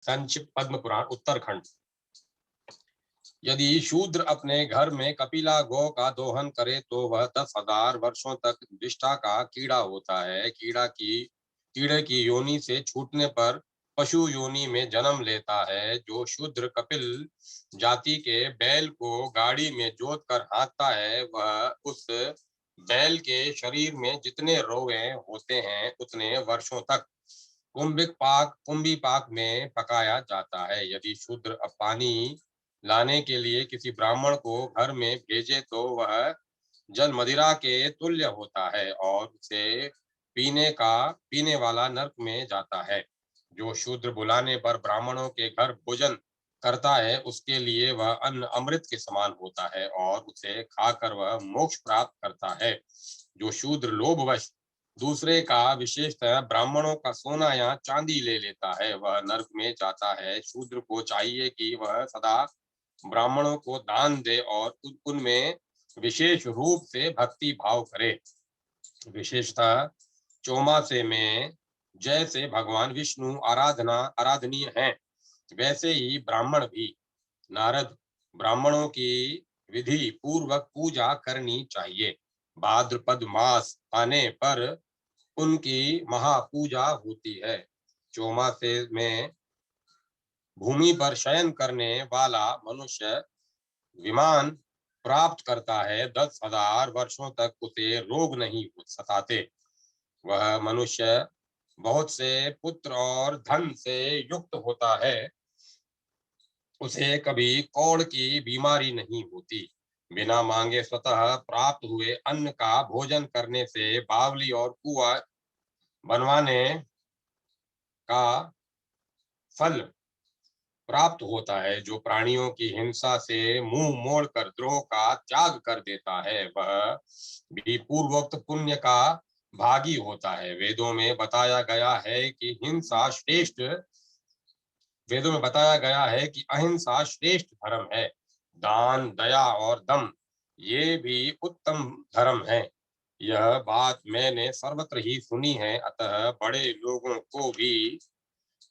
संक्षिप्त पद्म पुराण उत्तरखंड। यदि शूद्र अपने घर में कपिला गौ का दोहन करे तो वह 10,000 वर्षों तक विष्ठा का कीड़ा होता है। कीड़े की योनि से छूटने पर पशु योनि में जन्म लेता है। जो शूद्र कपिल जाति के बैल को गाड़ी में जोत कर हाँकता है, वह उस बैल के शरीर में जितने रोए होते हैं उतने वर्षों तक कुंभी पाक में पकाया जाता है। यदि शूद्र पानी लाने के लिए किसी ब्राह्मण को घर में भेजे तो वह जल मदिरा के तुल्य होता है और उसे पीने वाला नरक में जाता है। जो शूद्र बुलाने पर ब्राह्मणों के घर भोजन करता है, उसके लिए वह अन्न अमृत के समान होता है और उसे खाकर वह मोक्ष प्राप्त करता है। जो शूद्र लोभवश दूसरे का, विशेषतः ब्राह्मणों का सोना या चांदी ले लेता है, वह नरक में जाता है। शूद्र को चाहिए कि वह सदा ब्राह्मणों को दान दे और उनमें विशेष रूप से भक्ति भाव करे। विशेषतः चौमासे में जैसे भगवान विष्णु आराधनीय हैं, वैसे ही ब्राह्मण भी। नारद, ब्राह्मणों की विधि पूर्वक पूजा करनी चाहिए। भाद्रपद मास आने पर उनकी महापूजा होती है। चौमासे में भूमि पर शयन करने वाला मनुष्य विमान प्राप्त करता है। 10,000 वर्षों तक उसे रोग नहीं सताते। वह मनुष्य बहुत से पुत्र और धन से युक्त होता है। उसे कभी कौड़ की बीमारी नहीं होती। बिना मांगे स्वतः प्राप्त हुए अन्न का भोजन करने से बावली और कुआं बनवाने का फल प्राप्त होता है। जो प्राणियों की हिंसा से मुंह मोड़कर द्रोह का त्याग कर देता है, वह भी पूर्वोक्त पुण्य का भागी होता है। वेदों में बताया गया है कि अहिंसा श्रेष्ठ धर्म है। दान, दया और दम ये भी उत्तम धर्म है। यह बात मैंने सर्वत्र ही सुनी है। अतः बड़े लोगों को भी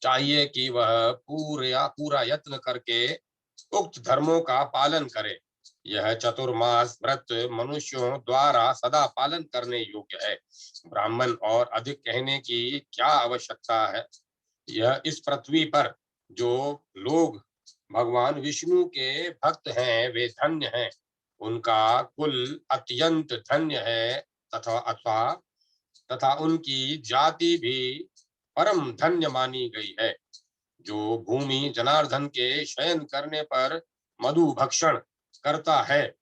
चाहिए कि वह पूरा यत्न करके उक्त धर्मों का पालन करे। यह चतुर्मास व्रत मनुष्यों द्वारा सदा पालन करने योग्य है। ब्राह्मण और अधिक कहने की क्या आवश्यकता है। यह इस पृथ्वी पर जो लोग भगवान विष्णु के भक्त हैं, वे धन्य हैं। उनका कुल अत्यंत धन्य है तथा उनकी जाति भी परम धन्य मानी गई है। जो भूमि जनार्दन के शयन करने पर मधु भक्षण करता है,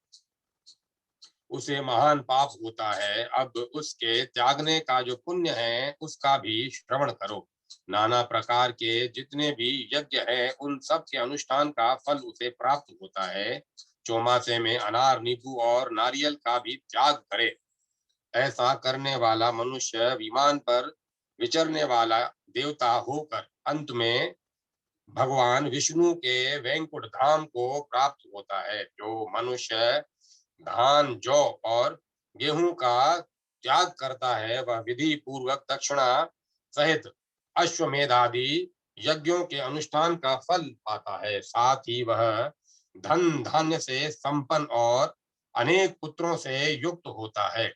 उसे महान पाप होता है। अब उसके त्यागने का जो पुण्य है, उसका भी श्रवण करो। नाना प्रकार के जितने भी यज्ञ हैं, उन सब के अनुष्ठान का फल उसे प्राप्त होता है। चौमासे में अनार, नींबू और नारियल का भी त्याग करे। ऐसा करने वाला मनुष्य विमान पर विचरने वाला देवता होकर अंत में भगवान विष्णु के वैकुंठ धाम को प्राप्त होता है। जो मनुष्य धान, जौ और गेहूं का त्याग करता है, वह विधि पूर्वक दक्षिणा सहित अश्वमेध आदि यज्ञों के अनुष्ठान का फल पाता है। साथ ही वह धन धान्य से संपन्न और अनेक पुत्रों से युक्त होता है।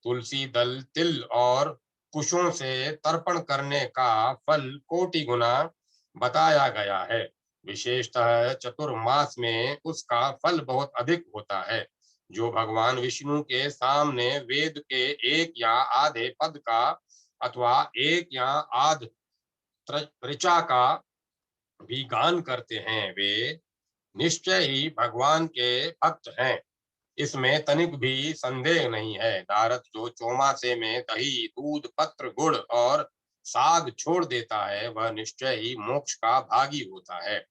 तुलसी दल, तिल और कुशों से तर्पण करने का फल कोटि गुना बताया गया है। विशेषतः चतुर्मास में उसका फल बहुत अधिक होता है। जो भगवान विष्णु के सामने वेद के एक या आधे पद का अथवा एक या आध ऋचा का भी गान करते हैं, वे निश्चय ही भगवान के भक्त हैं। इसमें तनिक भी संदेह नहीं है। नारद, जो चौमासे में दही, दूध, पत्र, गुड़ और साग छोड़ देता है, वह निश्चय ही मोक्ष का भागी होता है।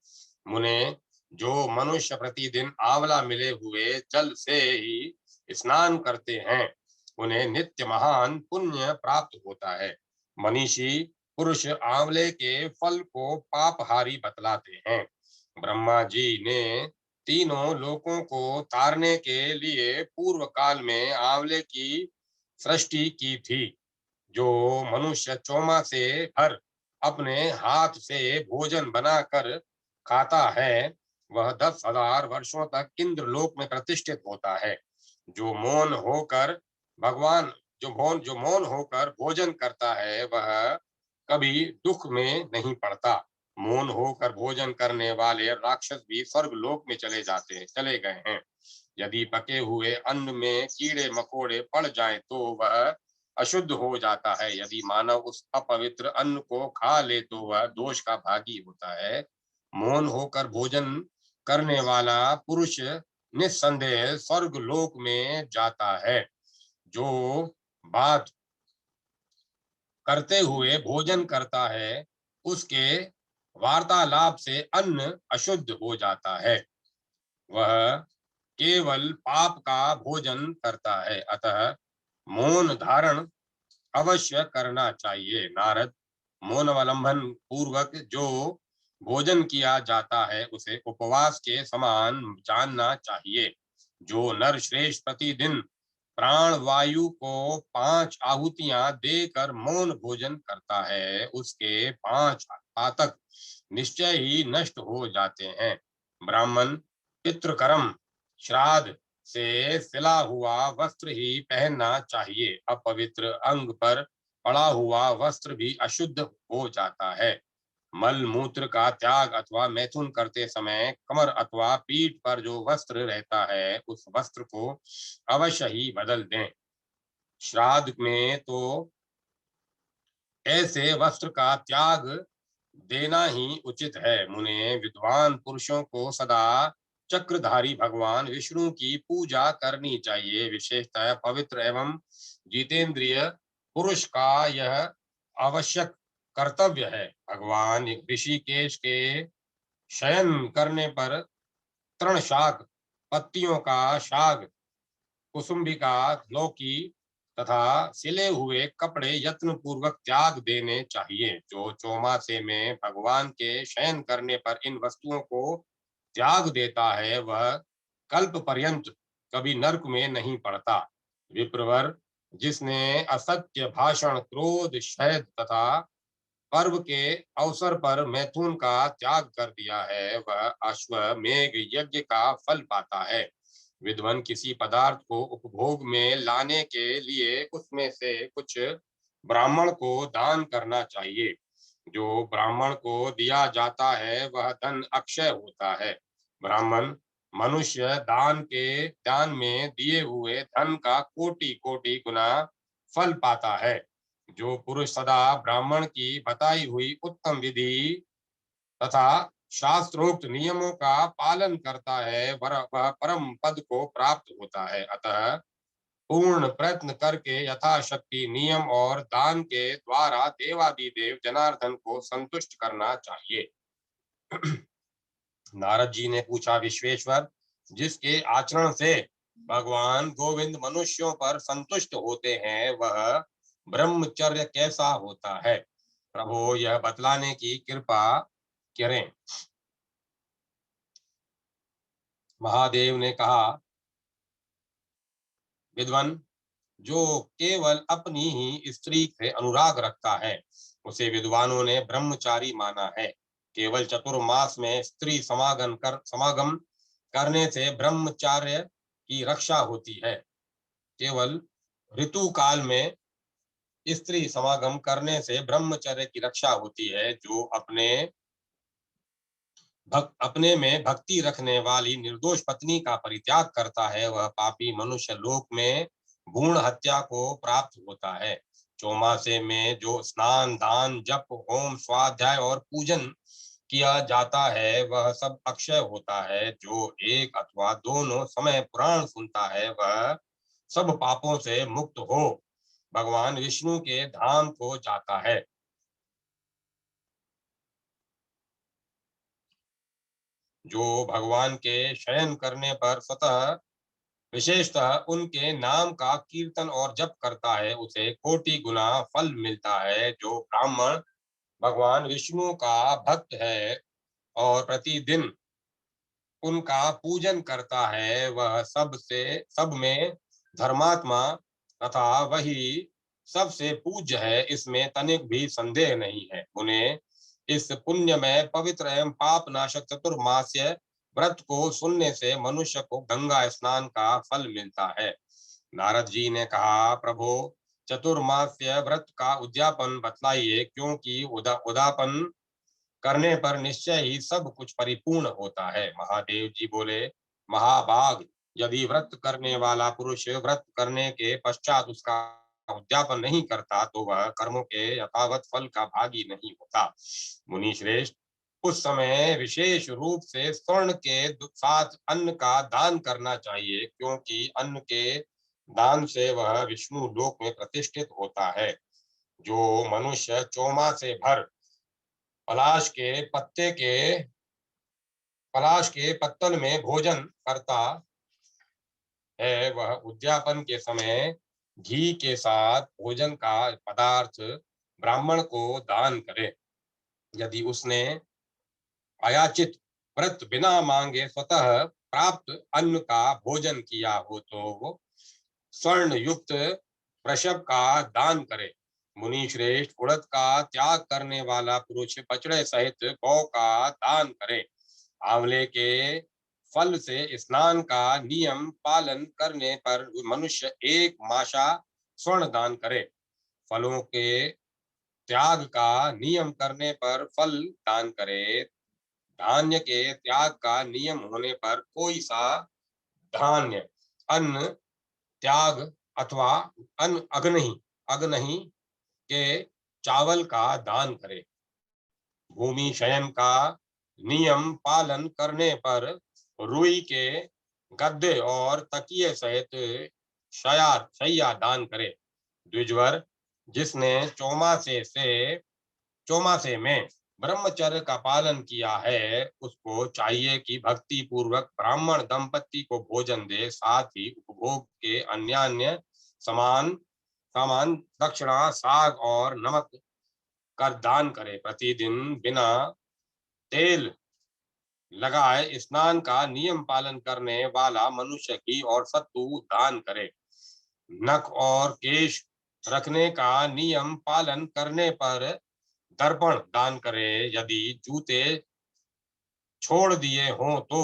मुने, जो मनुष्य प्रतिदिन आंवला मिले हुए जल से ही स्नान करते हैं, उन्हें नित्य महान पुण्य प्राप्त होता है। मनीषी पुरुष आंवले के फल को पापहारी बतलाते हैं। ब्रह्मा जी ने तीनों लोकों को तारने के लिए पूर्व काल में आंवले की सृष्टि की थी। जो मनुष्य चौमासे भर अपने हाथ से भोजन बनाकर खाता है, वह 10,000 वर्षों तक इंद्रलोक में प्रतिष्ठित होता है। जो मौन होकर भगवान जो मौन होकर भोजन करता है, वह कभी दुख में नहीं पड़ता। मौन होकर भोजन करने वाले राक्षस भी स्वर्ग लोक में चले गए हैं। यदि पके हुए अन्न में कीड़े मकोड़े पड़ जाएं तो वह अशुद्ध हो जाता है। यदि मानव उस अपवित्र अन्न को खा ले तो वह दोष का भागी होता है। मौन होकर भोजन करने वाला पुरुष निस्संदेह स्वर्ग लोक में जाता है। जो बात करते हुए भोजन करता है, उसके वार्तालाप से अन्न अशुद्ध हो जाता है। वह केवल पाप का भोजन करता है। अतः मौन धारण अवश्य करना चाहिए। नारद, मौनावलंबन पूर्वक जो भोजन किया जाता है उसे उपवास के समान जानना चाहिए। जो नर श्रेष्ठ प्रतिदिन प्राण वायु को 5 आहुतियां देकर मौन भोजन करता है, उसके 5 पातक निश्चय ही नष्ट हो जाते हैं। ब्राह्मण पितृकर्म श्राद्ध से सिला हुआ वस्त्र ही पहनना चाहिए। अपवित्र अंग पर पड़ा हुआ वस्त्र भी अशुद्ध हो जाता है। मल मूत्र का त्याग अथवा मैथुन करते समय कमर अथवा पीठ पर जो वस्त्र रहता है, उस वस्त्र को अवश्य ही बदल दें। श्राद्ध में तो ऐसे वस्त्र का त्याग देना ही उचित है। मुने, विद्वान पुरुषों को सदा चक्रधारी भगवान विष्णु की पूजा करनी चाहिए। विशेषतः पवित्र एवं जितेंद्रिय पुरुष का यह आवश्यक कर्तव्य है। भगवान ऋषिकेश के शयन करने पर तृण शाक, पत्तियों का शाक, कुसुम्बिका, लौकी तथा सिले हुए कपड़े यत्न पूर्वक त्याग देने चाहिए। जो चौमासे में भगवान के शयन करने पर इन वस्तुओं को त्याग देता है, वह कल्प पर्यंत कभी नरक में नहीं पड़ता। विप्रवर, जिसने असत्य भाषण, क्रोध, शहद तथा पर्व के अवसर पर मैथुन का त्याग कर दिया है, वह अश्वमेघ यज्ञ का फल पाता है। विद्वान किसी पदार्थ को उपभोग में लाने के लिए उसमें से कुछ ब्राह्मण को दान करना चाहिए। जो ब्राह्मण को दिया जाता है वह धन अक्षय होता है। ब्राह्मण मनुष्य दान में दिए हुए धन का कोटि कोटि गुना फल पाता है। जो पुरुष सदा ब्राह्मण की बताई हुई उत्तम विधि तथा शास्त्रोक्त नियमों का पालन करता है, वह परम पद को प्राप्त होता है। अतः पूर्ण प्रयत्न करके यथाशक्ति नियम और दान के द्वारा देवादिदेव जनार्दन को संतुष्ट करना चाहिए। नारद जी ने पूछा, विश्वेश्वर, जिसके आचरण से भगवान गोविंद मनुष्यों पर संतुष्ट होते हैं, वह ब्रह्मचर्य कैसा होता है? प्रभु, यह बतलाने की कृपा करें। महादेव ने कहा, विद्वान, जो केवल अपनी ही स्त्री से अनुराग रखता है, उसे विद्वानों ने ब्रह्मचारी माना है। केवल चतुर्मास में स्त्री समागम करने से ब्रह्मचार्य की रक्षा होती है। केवल ऋतु काल में स्त्री समागम करने से ब्रह्मचर्य की रक्षा होती है। जो अपने में भक्ति रखने वाली निर्दोष पत्नी का परित्याग करता है, वह पापी मनुष्य लोक में भ्रूण हत्या को प्राप्त होता है। चौमासे में जो स्नान, दान, जप, होम, स्वाध्याय और पूजन किया जाता है, वह सब अक्षय होता है। जो एक अथवा दोनों समय पुराण सुनता है, वह सब पापों से मुक्त हो भगवान विष्णु के धाम को जाता है। जो भगवान के शयन करने पर स्वतः विशेषतः उनके नाम का कीर्तन और जप करता है, उसे कोटि गुना फल मिलता है। जो ब्राह्मण भगवान विष्णु का भक्त है और प्रतिदिन उनका पूजन करता है, वह सब में धर्मात्मा तथा वही सबसे पूज्य है, इसमें तनिक भी संदेह नहीं है। उन्हें इस पुण्य में पवित्र एवं पाप नाशक चतुर्मास्य व्रत को सुनने से मनुष्य को गंगा स्नान का फल मिलता है। नारद जी ने कहा, प्रभु चतुर्मास्य व्रत का उद्यापन बतलाइए, क्योंकि उदापन करने पर निश्चय ही सब कुछ परिपूर्ण होता है। महादेव जी बोले, महाभाग, यदि व्रत करने वाला पुरुष व्रत करने के पश्चात उसका उद्यापन नहीं करता तो वह कर्मों के यथावत फल का भागी नहीं होता। मुनि श्रेष्ठ, उस समय विशेष रूप से स्वर्ण के साथ अन्न का दान करना चाहिए, क्योंकि अन्न के दान से वह विष्णु लोक में प्रतिष्ठित होता है। जो मनुष्य चोमा से भर पलाश के पत्ते के पलाश के पत्तल में भोजन करता है, वह उद्यापन के समय घी के साथ भोजन का पदार्थ ब्राह्मण को दान करे। यदि उसने अयाचित व्रत बिना मांगे स्वतः प्राप्त अन्न का भोजन किया हो तो वो स्वर्ण युक्त वृषभ का दान करे। मुनि श्रेष्ठ, उड़द का त्याग करने वाला पुरुष बछड़े सहित गौ का दान करे। आंवले के फल से स्नान का नियम पालन करने पर मनुष्य एक मासा स्वर्ण दान करे। फलों के त्याग का नियम करने पर फल दान करे। धान्य के त्याग का नियम होने पर कोई सा धान्य अन्न त्याग अथवा अन्न अग्नि के चावल का दान करे। भूमि शयन का नियम पालन करने पर रुई के गद्दे और तकिए सहित शैया दान करे। द्विजवर, जिसने चौमासे में ब्रह्मचर्य का पालन किया है, उसको चाहिए कि भक्ति पूर्वक ब्राह्मण दंपति को भोजन दे, साथ ही उपभोग के अन्य समान सामान दक्षिणा साग और नमक कर दान करे। प्रतिदिन बिना तेल लगाए स्नान का नियम पालन करने वाला मनुष्य घी और सत्तू दान करे। नख और केश रखने का नियम पालन करने पर दर्पण दान करे। यदि जूते छोड़ दिए हों तो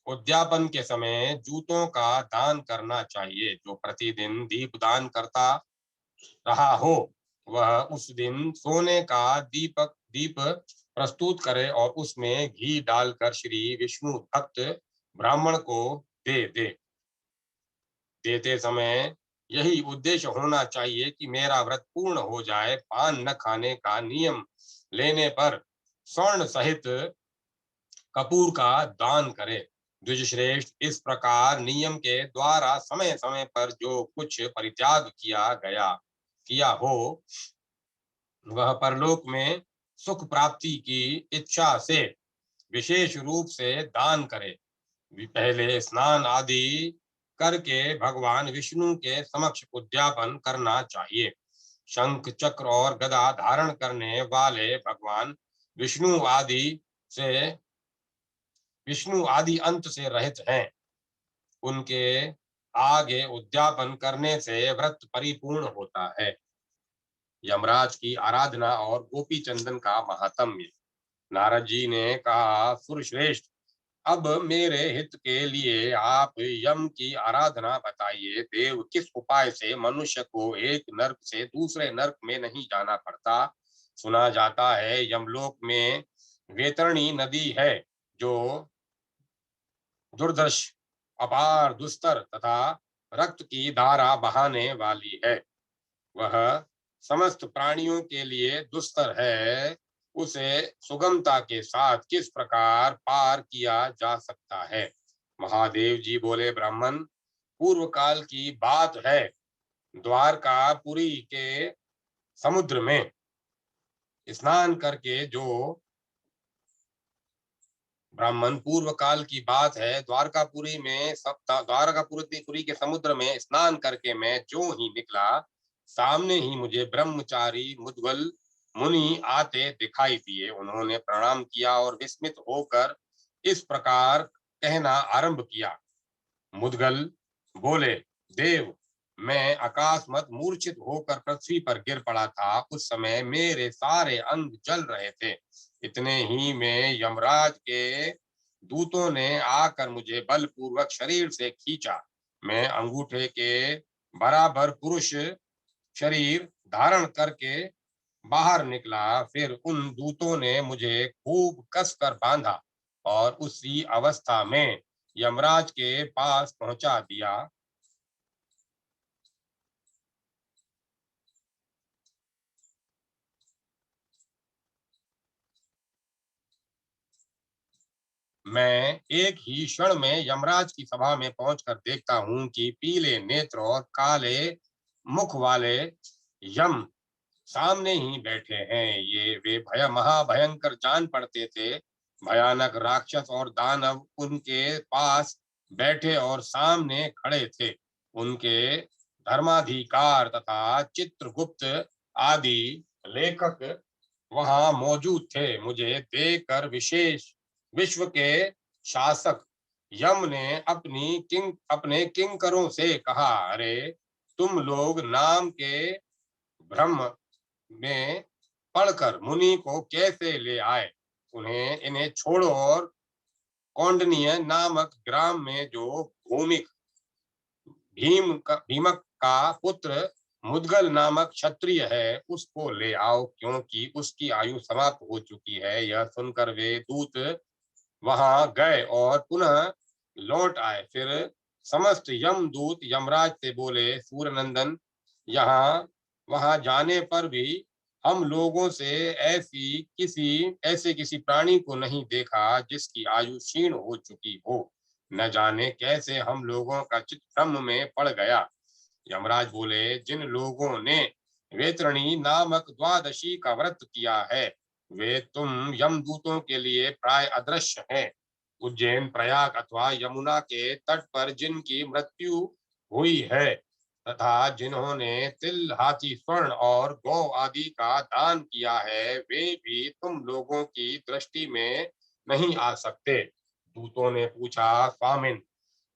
उद्यापन के समय जूतों का दान करना चाहिए। जो प्रतिदिन दीप दान करता रहा हो, वह उस दिन सोने का दीप प्रस्तुत करे और उसमें घी डालकर श्री विष्णु भक्त ब्राह्मण को देते समय यही उद्देश्य होना चाहिए कि मेरा व्रत पूर्ण हो जाए। पान न खाने का नियम लेने पर स्वर्ण सहित कपूर का दान करे। द्विज श्रेष्ठ, इस प्रकार नियम के द्वारा समय समय पर जो कुछ परित्याग किया हो, वह परलोक में सुख प्राप्ति की इच्छा से विशेष रूप से दान करे। पहले स्नान आदि करके भगवान विष्णु के समक्ष उद्यापन करना चाहिए। शंख चक्र और गदा धारण करने वाले भगवान से विष्णु आदि अंत से रहित हैं। उनके आगे उद्यापन करने से व्रत परिपूर्ण होता है। यमराज की आराधना और गोपी चंदन का महात्म्य। नारद जी ने कहा, सुरश्रेष्ठ, अब मेरे हित के लिए आप यम की आराधना बताइए। देव, किस उपाय से मनुष्य को एक नर्क से दूसरे नर्क में नहीं जाना पड़ता? सुना जाता है यमलोक में वेतरणी नदी है, जो दुर्धर्ष, अपार, दुस्तर तथा रक्त की धारा बहाने वाली है। वह समस्त प्राणियों के लिए दुस्तर है। उसे सुगमता के साथ किस प्रकार पार किया जा सकता है? महादेव जी बोले, ब्राह्मण, पूर्व काल की बात है। द्वारकापुरी के समुद्र में स्नान करके जो ब्राह्मण पूर्व काल की बात है, द्वारकापुरी के समुद्र में स्नान करके मैं जो ही निकला, सामने ही मुझे ब्रह्मचारी मुद्गल मुनि आते दिखाई दिए। उन्होंने प्रणाम किया और विस्मित होकर इस प्रकार कहना आरंभ किया। मुद्गल बोले, देव, मैं अकस्मात मूर्छित होकर पृथ्वी पर गिर पड़ा था। उस समय मेरे सारे अंग जल रहे थे। इतने ही में यमराज के दूतों ने आकर मुझे बलपूर्वक शरीर से खींचा। मैं अंगूठे के बराबर पुरुष शरीर धारण करके बाहर निकला। फिर उन दूतों ने मुझे खूब कसकर बांधा और उसी अवस्था में यमराज के पास पहुंचा दिया। मैं एक ही क्षण में यमराज की सभा में पहुंचकर देखता हूं कि पीले नेत्र और काले मुख वाले यम सामने ही बैठे हैं। ये वे महाभयंकर जान पड़ते थे। भयानक राक्षस और दानव उनके पास बैठे और सामने खड़े थे। उनके धर्माधिकार तथा चित्रगुप्त आदि लेखक वहां मौजूद थे। मुझे देखकर विशेष विश्व के शासक यम ने अपने किंकरों से कहा, अरे तुम लोग नाम के भ्रम में पढ़कर मुनि को कैसे ले आए? इन्हें छोड़ो और कौंडनीय नामक ग्राम में जो भूमिक भीमक का पुत्र मुद्गल नामक क्षत्रिय है उसको ले आओ, क्योंकि उसकी आयु समाप्त हो चुकी है। यह सुनकर वे दूत वहां गए और पुनः लौट आए। फिर समस्त यमदूत यमराज से बोले, सूर्यनंदन, यहाँ वहां जाने पर भी हम लोगों से ऐसे किसी प्राणी को नहीं देखा जिसकी आयु क्षीण हो चुकी हो। न जाने कैसे हम लोगों का चित्त भ्रम में पड़ गया। यमराज बोले, जिन लोगों ने वेतरणी नामक द्वादशी का व्रत किया है वे तुम यमदूतों के लिए प्राय अदृश्य हैं। उज्जैन, प्रयाग अथवा यमुना के तट पर जिनकी मृत्यु हुई है तथा जिन्होंने तिल, हाथी, स्वर्ण और गौ आदि का दान किया है वे भी तुम लोगों की दृष्टि में नहीं आ सकते। दूतों ने पूछा, स्वामिन,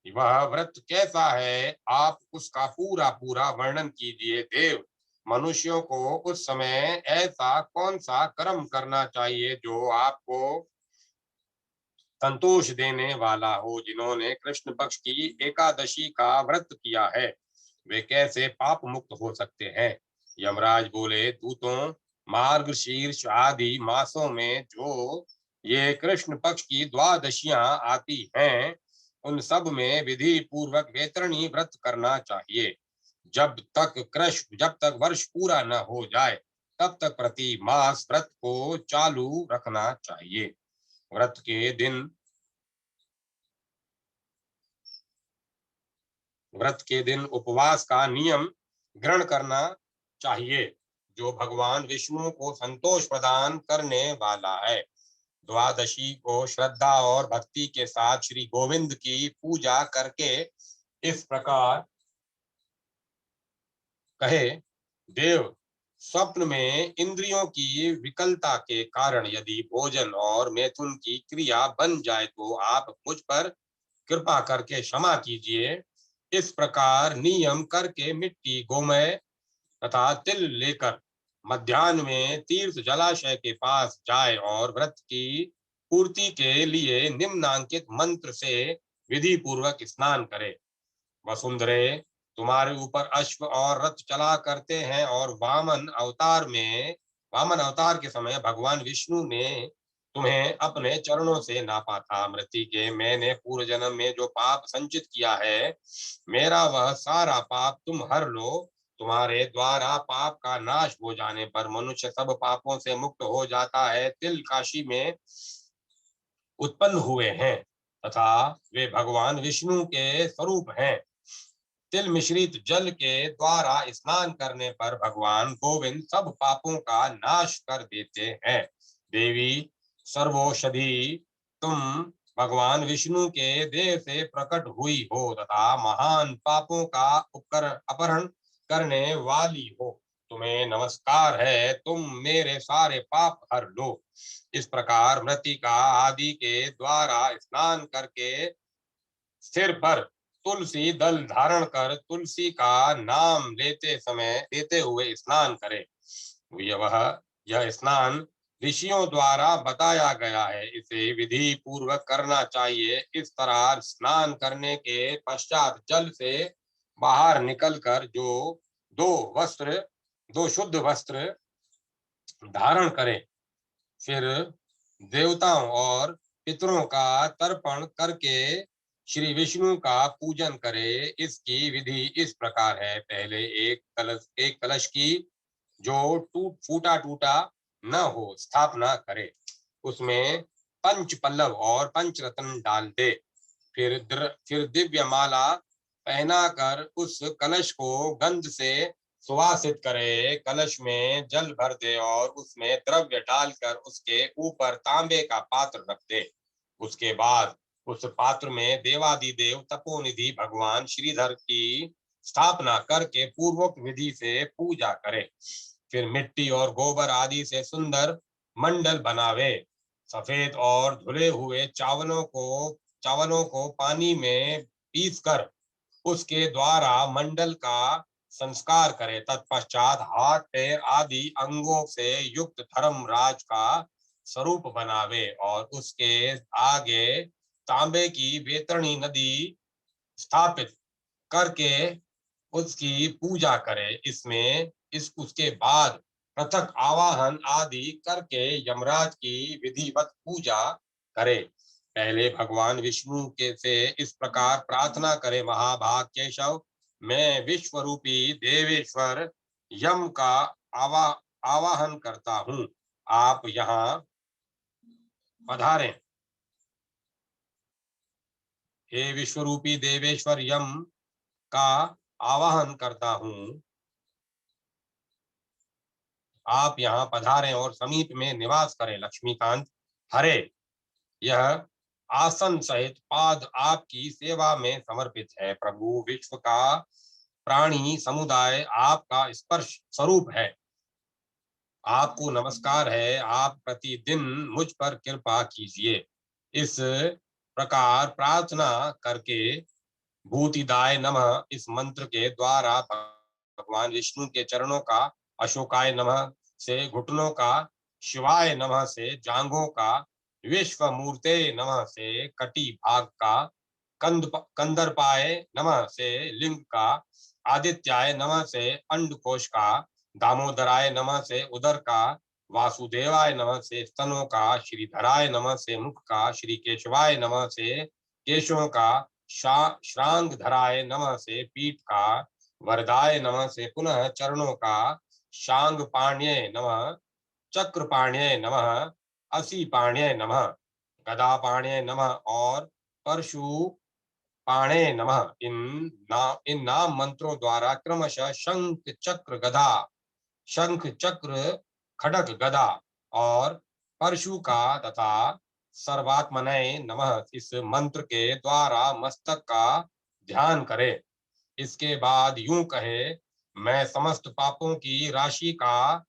वह व्रत कैसा है? आप उसका पूरा पूरा वर्णन कीजिए। देव, मनुष्यों को उस समय ऐसा कौन सा कर्म करना चाहिए जो आपको संतोष देने वाला हो? जिन्होंने कृष्ण पक्ष की एकादशी का व्रत किया है वे कैसे पाप मुक्त हो सकते हैं? यमराज बोले, दूतों, मार्गशीर्ष आदि मासों में जो ये कृष्ण पक्ष की द्वादशियां आती हैं उन सब में विधि पूर्वक वेतरणी व्रत करना चाहिए। जब तक वर्ष पूरा न हो जाए तब तक प्रति मास व्रत को चालू रखना चाहिए। व्रत के दिन उपवास का नियम ग्रहण करना चाहिए जो भगवान विष्णु को संतोष प्रदान करने वाला है। द्वादशी को श्रद्धा और भक्ति के साथ श्री गोविंद की पूजा करके इस प्रकार कहे, देव, स्वप्न में इंद्रियों की विकलता के कारण यदि भोजन और मैथुन की क्रिया बन जाए तो आप मुझ पर कृपा करके क्षमा कीजिए। इस प्रकार नियम करके मिट्टी, गोमय तथा तिल लेकर मध्यान्ह में तीर्थ जलाशय के पास जाए और व्रत की पूर्ति के लिए निम्नांकित मंत्र से विधि पूर्वक स्नान करे। वसुंधरे, तुम्हारे ऊपर अश्व और रथ चला करते हैं और वामन अवतार के समय भगवान विष्णु ने तुम्हें अपने चरणों से नापा था। मृत्यु के मैंने पूर्व जन्म में जो पाप संचित किया है मेरा वह सारा पाप तुम हर लो। तुम्हारे द्वारा पाप का नाश हो जाने पर मनुष्य सब पापों से मुक्त हो जाता है। तिल काशी में उत्पन्न हुए हैं तथा वे भगवान विष्णु के स्वरूप हैं। तिल मिश्रित जल के द्वारा स्नान करने पर भगवान गोविंद सब पापों का नाश कर देते हैं। देवी सर्वौषधि, तुम भगवान विष्णु के देह से प्रकट हुई हो तथा महान पापों का अपहरण करने वाली हो। तुम्हें नमस्कार है, तुम मेरे सारे पाप हर लो। इस प्रकार मृतिका आदि के द्वारा स्नान करके सिर पर तुलसी दल धारण कर तुलसी का नाम लेते हुए स्नान करे। यह स्नान ऋषियों द्वारा बताया गया है, इसे विधि पूर्वक करना चाहिए। इस तरह स्नान करने के पश्चात जल से बाहर निकलकर दो वस्त्र दो शुद्ध वस्त्र धारण करे, फिर देवताओं और पितरों का तर्पण करके श्री विष्णु का पूजन करे। इसकी विधि इस प्रकार है। पहले एक कलश की जो फूटा टूटा न हो स्थापना करे, उसमें पंच पल्लव और पंच रत्न डाल दे। फिर दिव्य माला पहनाकर उस कलश को गंध से सुवासित करे। कलश में जल भर दे और उसमें द्रव्य डालकर उसके ऊपर तांबे का पात्र रख दे। उसके बाद उस पात्र में देवादिदेव तपोनिधि भगवान श्रीधर की स्थापना करके पूर्वोक्त विधि से पूजा करे। फिर मिट्टी और गोबर आदि से सुंदर मंडल बनावे। सफेद और धुले हुए चावलों को पानी में पीसकर उसके द्वारा मंडल का संस्कार करे। तत्पश्चात हाथ पैर आदि अंगों से युक्त धर्मराज का स्वरूप बनावे और उसके आगे तांबे की वेतरणी नदी स्थापित करके उसकी पूजा करे। उसके बाद पृथक आवाहन आदि करके यमराज की विधिवत पूजा करे। पहले भगवान विष्णु के से इस प्रकार प्रार्थना करे, महाभाग केशव, मैं विश्व रूपी देवेश्वर यम का आवाहन करता हूँ, आप यहाँ पधारें। हे विश्वरूपी देवेश्वर यम का आवाहन करता हूँ, आप यहाँ पधारें और समीप में निवास करें। लक्ष्मीकांत, हरे, यह आसन सहित पाद आपकी सेवा में समर्पित है। प्रभु, विश्व का प्राणी समुदाय आपका स्पर्श स्वरूप है, आपको नमस्कार है, आप प्रतिदिन मुझ पर कृपा कीजिए। इस प्रकार प्रार्थना करके भूतिदाय नमः इस मंत्र के द्वारा भगवान विष्णु के चरणों का, अशोकाय नमः से घुटनों का, शिवाय नमः से जांघों का, विश्व मूर्ते नमः से कटी भाग का, कंदर्पाय नमः से लिंग का, आदित्याय नमः से अंडकोश का, दामोदराय नमः से उदर का, वासुदेवाय नमः से स्तनों का, श्रीधराय नमः से मुख का, श्री केशवाय नमः से केशों का, श्रांगधराय नमः से पीठ का, वरदाय नमः से पुनः चरणों का, शांगपाण्ये नमः, चक्रपाण्ये नमः, असीपाण्ये नमः, गदापाण्ये नमः और परशुपाण्ये नमः। इन नाम मंत्रों द्वारा क्रमशः शंख चक्र खड्ग गदा और परशु का तथा सर्वात्मनय नमः इस मंत्र के द्वारा मस्तक का ध्यान करे। इसके बाद यूं कहे, मैं समस्त पापों की राशि का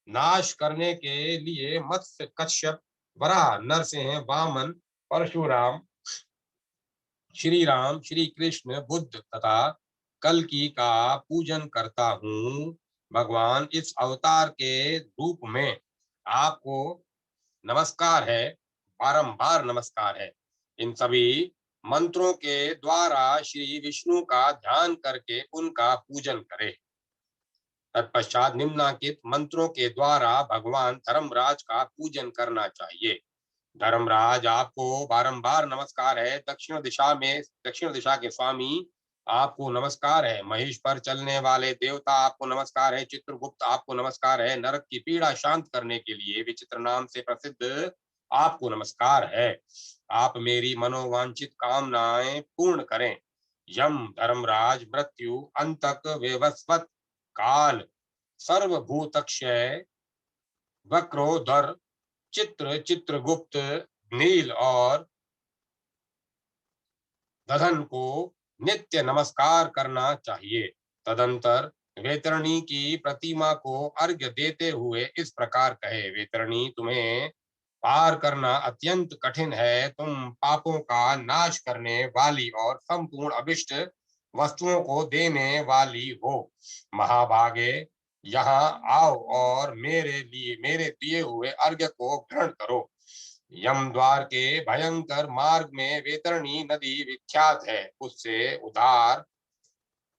नाश करने के लिए मत्स्य, कश्यप, वराह, नरसिंह, वामन, परशुराम, श्री राम, श्री कृष्ण, बुद्ध तथा कल्कि का पूजन करता हूँ। भगवान, इस अवतार के रूप में आपको नमस्कार है, बारंबार नमस्कार है। इन सभी मंत्रों के द्वारा श्री विष्णु का ध्यान करके उनका पूजन करें। तत्पश्चात निम्नांकित मंत्रों के द्वारा भगवान धर्मराज का पूजन करना चाहिए। धर्मराज, आपको बारंबार नमस्कार है। दक्षिण दिशा के स्वामी, आपको नमस्कार है। महेश पर चलने वाले देवता, आपको नमस्कार है। चित्रगुप्त, आपको नमस्कार है। नरक की पीड़ा शांत करने के लिए विचित्र नाम से प्रसिद्ध, आपको नमस्कार है। आप मेरी मनोवांछित कामनाएं पूर्ण करें। यम, धर्मराज, मृत्यु, अंतक, वेवस्वत, काल, सर्वभूतक्षय, वक्रोधर, चित्रगुप्त, नील और दधन को नित्य नमस्कार करना चाहिए। तदंतर वेतरणी की प्रतिमा को अर्घ्य देते हुए इस प्रकार कहे, वेतरणी, तुम्हें पार करना अत्यंत कठिन है। तुम पापों का नाश करने वाली और संपूर्ण अभिष्ट वस्तुओं को देने वाली हो। महाभागे, यहाँ आओ और मेरे दिए हुए अर्घ्य को ग्रहण करो। यम द्वार के भयंकर मार्ग में वैतरणी नदी विख्यात है। उस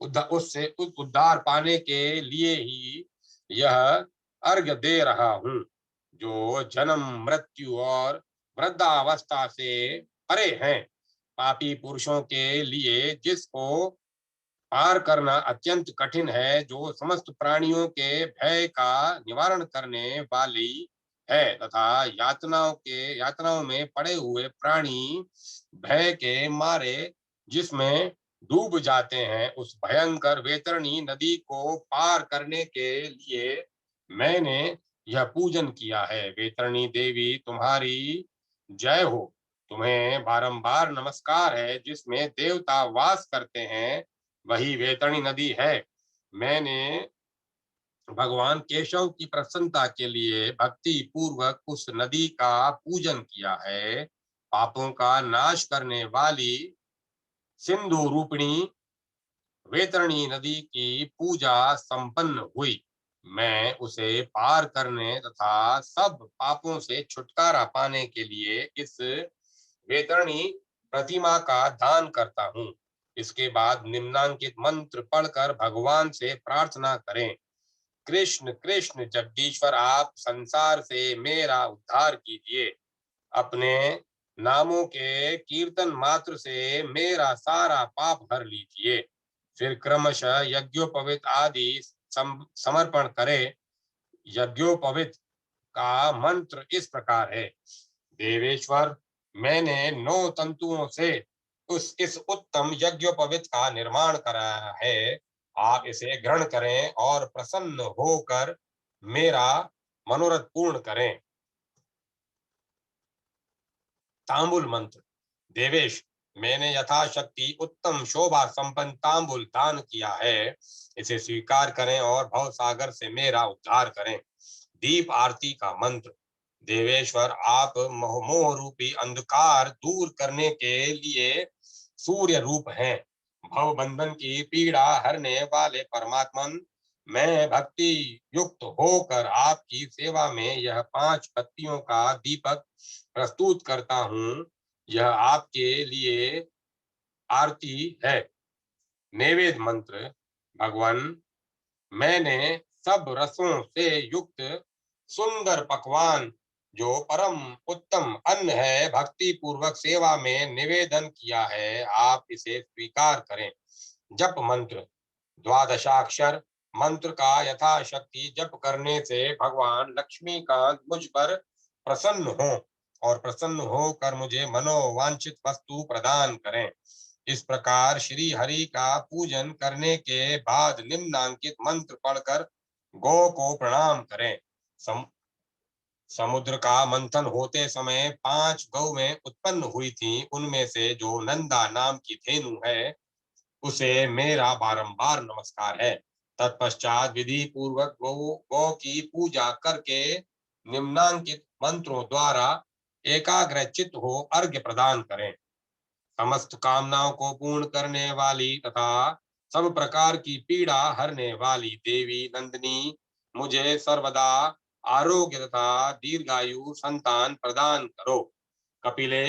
उद्धार पाने के लिए ही यह अर्घ्य दे रहा हूँ, जो जन्म मृत्यु और वृद्धावस्था से परे हैं। पापी पुरुषों के लिए जिसको पार करना अत्यंत कठिन है, जो समस्त प्राणियों के भय का निवारण करने वाली है तथा यातनाओं में पड़े हुए प्राणी भय के मारे जिसमें डूब जाते हैं, उस भयंकर वैतरणी नदी को पार करने के लिए मैंने यह पूजन किया है। वैतरणी देवी तुम्हारी जय हो। तुम्हें बारंबार नमस्कार है। जिसमें देवता वास करते हैं वही वैतरणी नदी है। मैंने भगवान केशव की प्रसन्नता के लिए भक्ति पूर्वक उस नदी का पूजन किया है। पापों का नाश करने वाली सिंधु रूपिणी वैतरणी नदी की पूजा संपन्न हुई। मैं उसे पार करने तथा सब पापों से छुटकारा पाने के लिए इस वैतरणी प्रतिमा का दान करता हूँ। इसके बाद निम्नांकित मंत्र पढ़कर भगवान से प्रार्थना करें। कृष्ण कृष्ण जगदीश्वर, आप संसार से मेरा उद्धार कीजिए। अपने नामों के कीर्तन मात्र से मेरा सारा पाप हर लीजिए। फिर क्रमशः यज्ञोपवीत आदि समर्पण करें। यज्ञोपवीत का मंत्र इस प्रकार है। देवेश्वर, मैंने 9 तंतुओं से इस उत्तम यज्ञोपवीत का निर्माण कराया है। आप इसे ग्रहण करें और प्रसन्न होकर मेरा मनोरथ पूर्ण करें। तांबुल मंत्र। देवेश, मैंने यथाशक्ति उत्तम शोभा संपन्न तांबुल दान किया है। इसे स्वीकार करें और भव सागर से मेरा उद्धार करें। दीप आरती का मंत्र। देवेश्वर, आप मोह रूपी अंधकार दूर करने के लिए सूर्य रूप हैं। भव बंधन की पीड़ा हरने वाले परमात्मन, मैं भक्ति युक्त होकर आपकी सेवा में यह 5 बत्तियों का दीपक प्रस्तुत करता हूँ। यह आपके लिए आरती है। नैवेद्य मंत्र। भगवान, मैंने सब रसों से युक्त सुंदर पकवान, जो परम उत्तम अन्न है, भक्ति पूर्वक सेवा में निवेदन किया है। आप इसे स्वीकार करें। जप मंत्र। द्वादशाक्षर मंत्र का यथाशक्ति जप करने से भगवान लक्ष्मीकांत मुझ पर प्रसन्न हो और प्रसन्न होकर मुझे मनोवांछित वस्तु प्रदान करें। इस प्रकार श्री हरि का पूजन करने के बाद निम्नांकित मंत्र पढ़कर गौ को प्रणाम करें। समुद्र का मंथन होते समय 5 गौएं उत्पन्न हुई थीं। उनमें से जो नंदा नाम की धेनु है, उसे मेरा बारंबार नमस्कार है। तत्पश्चात विधि पूर्वक गौ की पूजा करके निम्नांकित मंत्रों द्वारा एकाग्रचित्त हो अर्घ्य प्रदान करें। समस्त कामनाओं को पूर्ण करने वाली तथा सब प्रकार की पीड़ा हरने वाली देवी नंदिनी, मुझे सर्वदा आरोग्य तथा दीर्घायु संतान प्रदान करो। कपिले,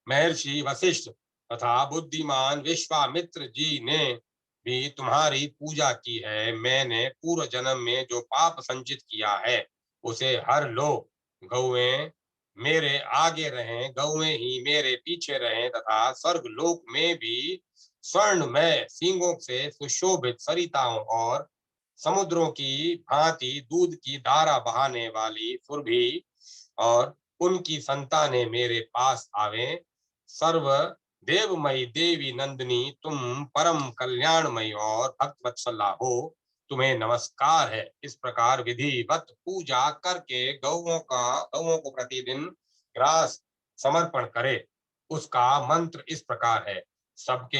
महर्षि वशिष्ठ तथा बुद्धिमान विश्वामित्र जी ने भी तुम्हारी पूजा की है। मैंने पूर्व जन्म में जो पाप संचित किया है उसे हर लो। गौएं मेरे आगे रहें, गौएं ही मेरे पीछे रहें तथा स्वर्ग लोक में भी स्वर्णमय सींगों से सुशोभित सरिताओं और समुद्रों की भांति दूध की धारा बहाने वाली सुरभि और उनकी संतानें मेरे पास आवें। सर्व देवमयी देवी नंदिनी, तुम परम कल्याणमयी और भक्त वत्सला हो। तुम्हें नमस्कार है। इस प्रकार विधिवत पूजा करके गौओं को प्रतिदिन ग्रास समर्पण करे। उसका मंत्र इस प्रकार है। सबके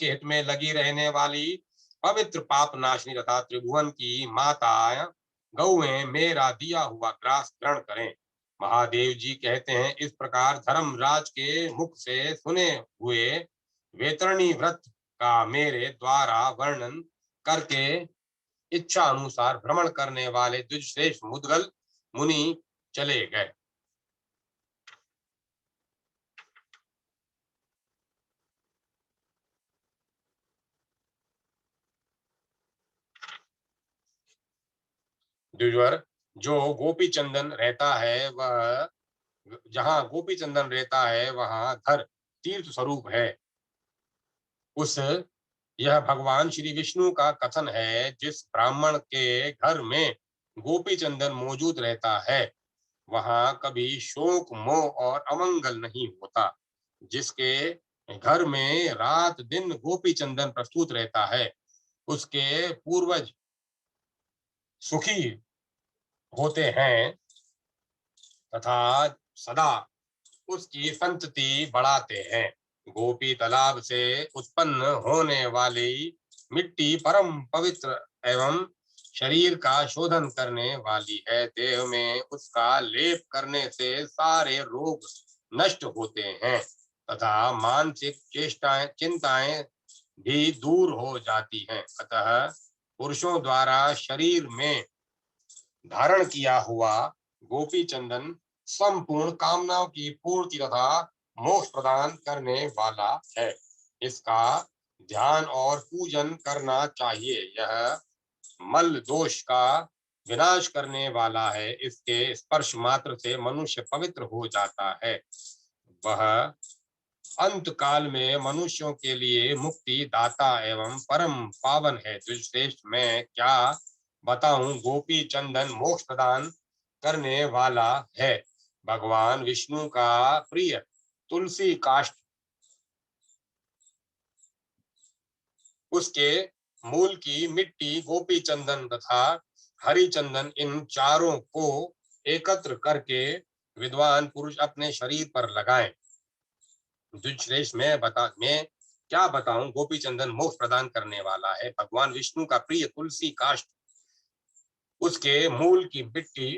हित में लगी रहने वाली पवित्र पाप नाशनी तथा त्रिभुवन की माता गौएं मेरा दिया हुआ ग्रास ग्रहण करें। महादेव जी कहते हैं, इस प्रकार धर्मराज के मुख से सुने हुए वेतरणी व्रत का मेरे द्वारा वर्णन करके इच्छा अनुसार भ्रमण करने वाले द्विजश्रेष्ठ मुद्गल मुनि चले गए। द्विजवर, जो गोपी चंदन रहता है वह जहाँ गोपी चंदन रहता है वहाँ धर तीर्थ स्वरूप है। उस यह भगवान श्री विष्णु का कथन है। जिस ब्राह्मण के घर में गोपी चंदन मौजूद रहता है वहां कभी शोक मोह और अमंगल नहीं होता। जिसके घर में रात दिन गोपी चंदन प्रस्तुत रहता है उसके पूर्वज सुखी होते हैं तथा सदा उसकी संतति बढ़ाते हैं। गोपी तालाब से उत्पन्न होने वाली मिट्टी परम पवित्र एवं शरीर का शोधन करने वाली है। देह में उसका लेप करने से सारे रोग नष्ट होते हैं तथा मानसिक चेष्टाएं चिंताएं भी दूर हो जाती हैं। अतः पुरुषों द्वारा शरीर में धारण किया हुआ गोपी चंदन संपूर्ण कामनाओं की पूर्ति तथा मोक्ष प्रदान करने वाला है। इसका ध्यान और पूजन करना चाहिए। यह मल दोष का विनाश करने वाला है। इसके स्पर्श मात्र से मनुष्य पवित्र हो जाता है। वह अंत काल में मनुष्यों के लिए मुक्ति दाता एवं परम पावन है। द्विजश्रेष्ठ, मैं क्या बताऊं, गोपी चंदन मोक्ष प्रदान करने वाला है। भगवान विष्णु का प्रिय तुलसी काष्ठ, उसके मूल की मिट्टी, गोपी चंदन तथा हरि चंदन, इन चारों को एकत्र करके विद्वान पुरुष अपने शरीर पर लगाएं। द्विजश्रेष्ठ, मैं क्या बताऊं, गोपी चंदन मोक्ष प्रदान करने वाला है। भगवान विष्णु का प्रिय तुलसी काष्ठ, उसके मूल की मिट्टी,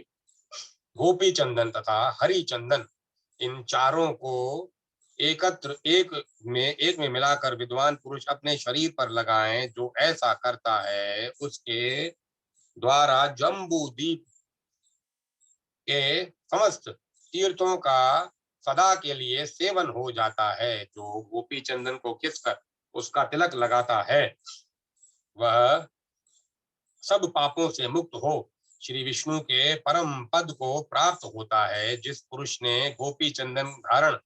गोपी चंदन तथा हरि चंदन, इन चारों को एकत्र एक में मिलाकर विद्वान पुरुष अपने शरीर पर लगाएं। जो ऐसा करता है उसके द्वारा जम्बू द्वीप के समस्त तीर्थों का सदा के लिए सेवन हो जाता है। जो गोपी चंदन को घिसकर उसका तिलक लगाता है वह सब पापों से मुक्त हो श्री विष्णु के परम पद को प्राप्त होता है। जिस पुरुष ने गोपी चंदन धारण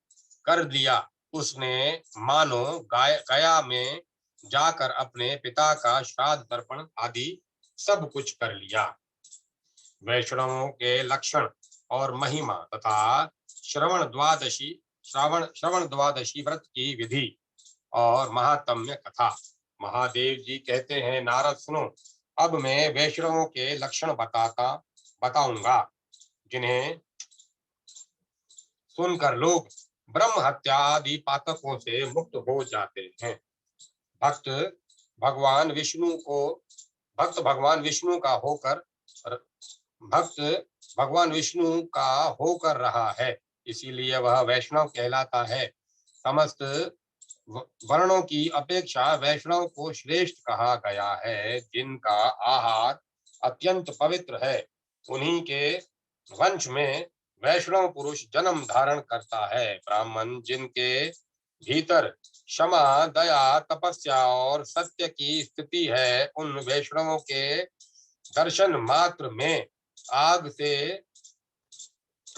कर लिया उसने मानो गया में जाकर अपने पिता का श्राद्ध तर्पण आदि सब कुछ कर लिया। वैष्णवों के लक्षण और महिमा तथा श्रवण द्वादशी व्रत की विधि और महात्म्य कथा। महादेव जी कहते हैं, नारद सुनो, अब मैं वैष्णवों के लक्षण बताऊंगा जिन्हें सुनकर लोग ब्रह्म हत्या आदि पातकों से मुक्त हो जाते हैं। भक्त भगवान विष्णु को भक्त भगवान विष्णु का होकर भक्त भगवान विष्णु का होकर रहा है, इसीलिए वह वैष्णव कहलाता है। समस्त वर्णों की अपेक्षा वैष्णव को श्रेष्ठ कहा गया है। जिनका आहार अत्यंत पवित्र है उन्हीं के वंश में वैष्णव पुरुष जन्म धारण करता है। ब्राह्मण जिनके भीतर क्षमा, दया, तपस्या और सत्य की स्थिति है उन वैष्णवों के दर्शन मात्र में आग से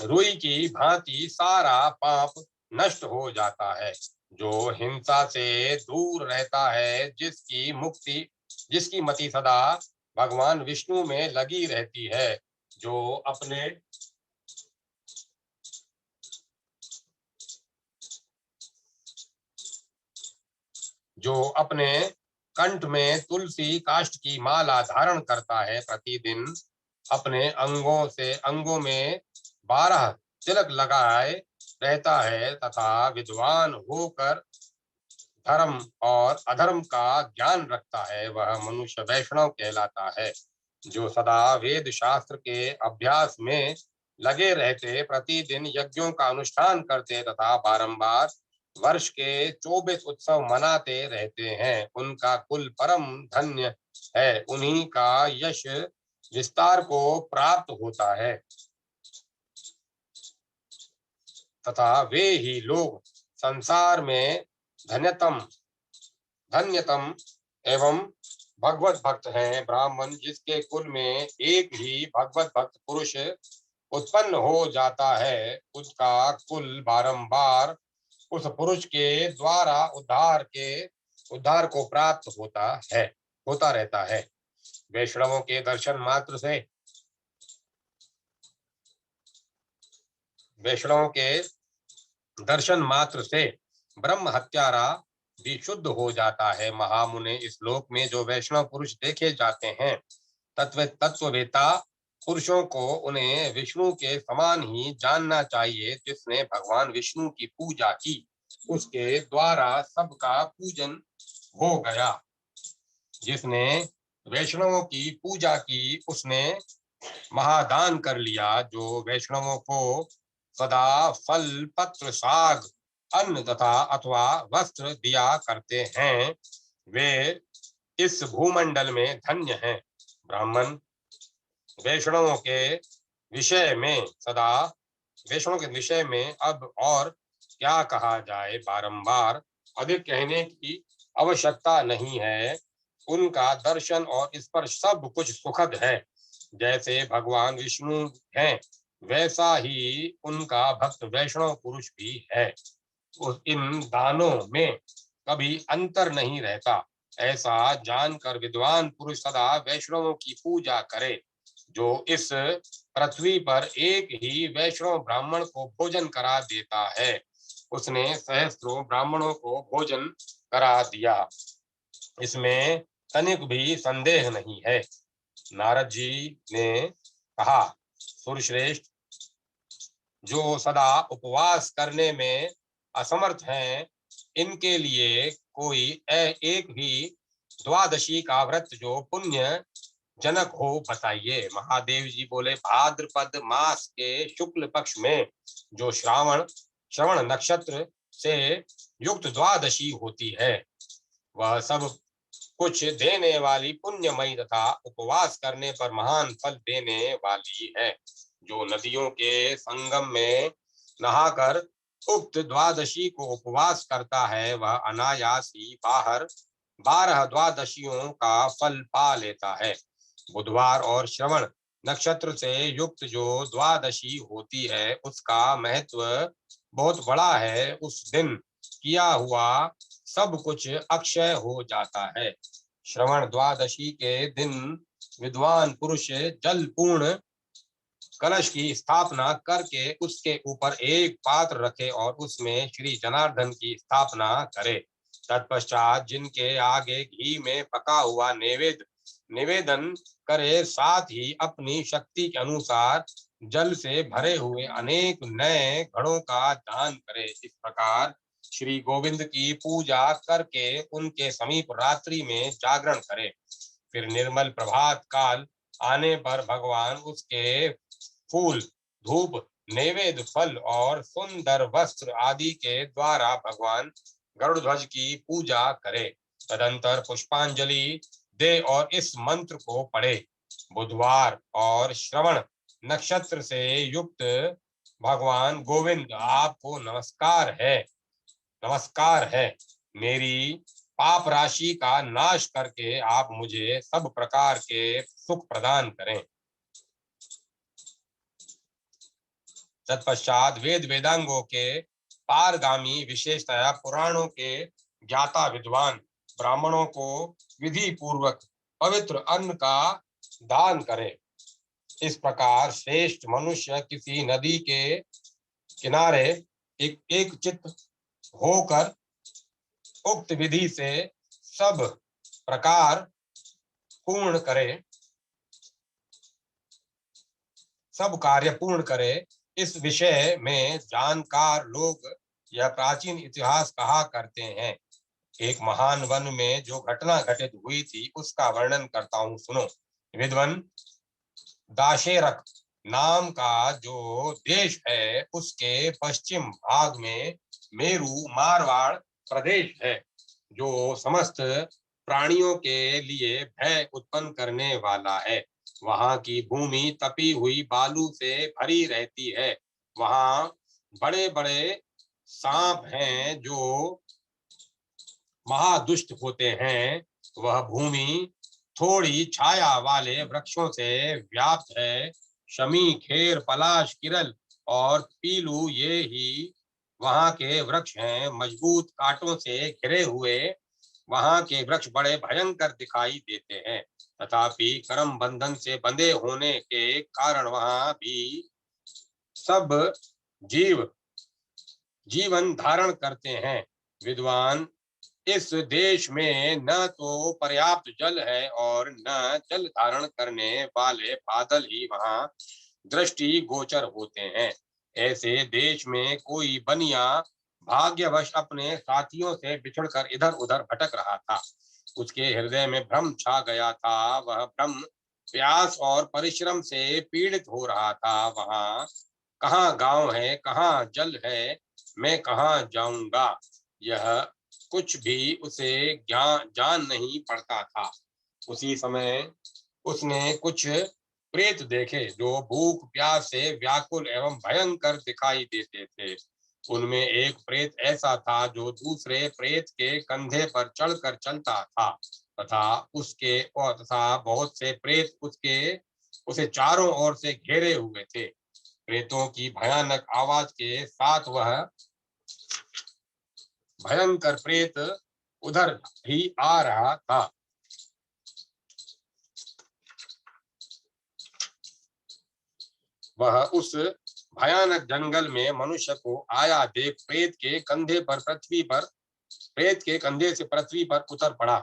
रुई की भांति सारा पाप नष्ट हो जाता है। जो हिंसा से दूर रहता है, जिसकी मति सदा भगवान विष्णु में लगी रहती है, जो अपने कंठ में तुलसी काष्ठ की माला धारण करता है, प्रतिदिन अपने अंगों में 12 तिलक लगाए रहता है तथा विद्वान होकर धर्म और अधर्म का ज्ञान रखता है, वह मनुष्य वैष्णव कहलाता है। जो सदा वेद शास्त्र के अभ्यास में लगे रहते, प्रतिदिन यज्ञों का अनुष्ठान करते तथा बारंबार वर्ष के 24 उत्सव मनाते रहते हैं, उनका कुल परम धन्य है। उन्हीं का यश विस्तार को प्राप्त होता है तथा वे ही लोग संसार में धन्यतम धन्यतम एवं भगवत भक्त हैं। ब्राह्मण जिसके कुल में एक ही भगवत भक्त पुरुष उत्पन्न हो जाता है, उसका कुल बारंबार उस पुरुष के द्वारा उद्धार को प्राप्त होता रहता है। वैष्णवों के दर्शन मात्र से ब्रह्म हत्यारा भी शुद्ध हो जाता है। महामुने, इस लोक में जो वैष्णव पुरुष देखे जाते हैं, तत्ववेता पुरुषों को उन्हें विष्णु के समान ही जानना चाहिए। जिसने भगवान विष्णु की पूजा की, उसके द्वारा सबका पूजन हो गया। जिसने वैष्णवों की पूजा की, उसने महादान कर लिया। जो वैष्णवों को सदा फल, पत्र, साग, अन्न तथा अथवा वस्त्र दिया करते हैं, वे इस भूमंडल में धन्य हैं। ब्राह्मण वैष्णवों के विषय में अब और क्या कहा जाए, बारंबार अधिक कहने की आवश्यकता नहीं है। उनका दर्शन और स्पर्श सब कुछ सुखद है। जैसे भगवान विष्णु हैं, वैसा ही उनका भक्त वैष्णव पुरुष भी है। इन दानों में कभी अंतर नहीं रहता। ऐसा जानकर विद्वान पुरुष सदा वैष्णवों की पूजा करे। जो इस पृथ्वी पर एक ही वैष्णव ब्राह्मण को भोजन करा देता है, उसने सहस्त्रों ब्राह्मणों को भोजन करा दिया, इसमें तनिक भी संदेह नहीं है। नारद जी ने कहा, सूर्यश्रेष्ठ, जो सदा उपवास करने में असमर्थ हैं, इनके लिए कोई एक भी द्वादशी का व्रत जो पुण्य जनक हो बताइए। महादेव जी बोले, भाद्रपद मास के शुक्ल पक्ष में जो श्रवण नक्षत्र से युक्त द्वादशी होती है, वह सब कुछ देने वाली पुण्यमयी तथा उपवास करने पर महान फल देने वाली है। जो नदियों के संगम में नहाकर उक्त द्वादशी को उपवास करता है, वह अनायास ही 12 द्वादशियों का फल पा लेता है। बुधवार और श्रवण नक्षत्र से युक्त जो द्वादशी होती है, उसका महत्व बहुत बड़ा है। उस दिन किया हुआ सब कुछ अक्षय हो जाता है। श्रवण द्वादशी के दिन विद्वान पुरुष जल पूर्ण कलश की स्थापना करके उसके ऊपर एक पात्र रखे और उसमें श्री जनार्दन की स्थापना करे। तत्पश्चात जिनके आगे घी में पका हुआ निवेदन करे, साथ ही अपनी शक्ति के अनुसार जल से भरे हुए अनेक नए घड़ों का दान करे। इस प्रकार श्री गोविंद की पूजा करके उनके समीप रात्रि में जागरण करे। फिर निर्मल प्रभात काल आने पर भगवान उसके फूल, धूप, नैवेद्य, फल और सुंदर वस्त्र आदि के द्वारा भगवान गरुड़ की पूजा करे। तदंतर पुष्पांजलि दे और इस मंत्र को पढ़े। बुधवार और श्रवण नक्षत्र से युक्त भगवान गोविंद, आपको नमस्कार है। मेरी पाप राशि का नाश करके आप मुझे सब प्रकार के सुख प्रदान करें। तत्पश्चात वेदांगों के पारगामी, विशेषतया पुराणों के ज्ञाता विद्वान ब्राह्मणों को विधि पूर्वक पवित्र अन्न का दान करें। इस प्रकार श्रेष्ठ मनुष्य किसी नदी के किनारे एक चित्त होकर उक्त विधि से सब प्रकार पूर्ण करे, सब कार्य पूर्ण करे। इस विषय में जानकार लोग यह प्राचीन इतिहास कहा करते हैं। एक महान वन में जो घटना घटित हुई थी, उसका वर्णन करता हूँ, सुनो। विद्वन, दाशेरक नाम का जो देश है उसके पश्चिम भाग में मेरू मारवाड़ प्रदेश है, जो समस्त प्राणियों के लिए भय उत्पन्न करने वाला है। वहां की भूमि तपी हुई बालू से भरी रहती है। वहां बड़े बड़े सांप हैं जो महादुष्ट होते हैं। वह भूमि थोड़ी छाया वाले वृक्षों से व्याप्त है। शमी, खेर, पलाश, किरल और पीलू ये ही वहां के वृक्ष हैं। मजबूत कांटों से घिरे हुए वहां के वृक्ष बड़े भयंकर दिखाई देते हैं। तथापि कर्म बंधन से बंधे होने के कारण वहां भी सब जीव जीवन धारण करते हैं। विद्वान, इस देश में न तो पर्याप्त जल है और न जल धारण करने वाले बादल ही वहां दृष्टि गोचर होते हैं। ऐसे देश में कोई बनिया भाग्यवश अपने साथियों से बिछुड़कर इधर उधर भटक रहा था। उसके हृदय में भ्रम छा गया था। वह भ्रम प्यास और परिश्रम से पीड़ित हो रहा था। वहां कहाँ गांव है, कहाँ जल है, मैं कहाँ जाऊंगा, यह कुछ भी उसे जान नहीं पड़ता था। उसी समय उसने कुछ प्रेत देखे जो भूख प्यास से व्याकुल एवं भयंकर दिखाई देते थे। उनमें एक प्रेत ऐसा था जो दूसरे प्रेत के कंधे पर चढ़कर चलता था तथा बहुत से प्रेत उसे चारों ओर से घेरे हुए थे। प्रेतों की भयानक आवाज के साथ वह भयंकर प्रेत उधर भी आ रहा था। वह उस भयानक जंगल में मनुष्य को आया देख प्रेत के कंधे से पृथ्वी पर उतर पड़ा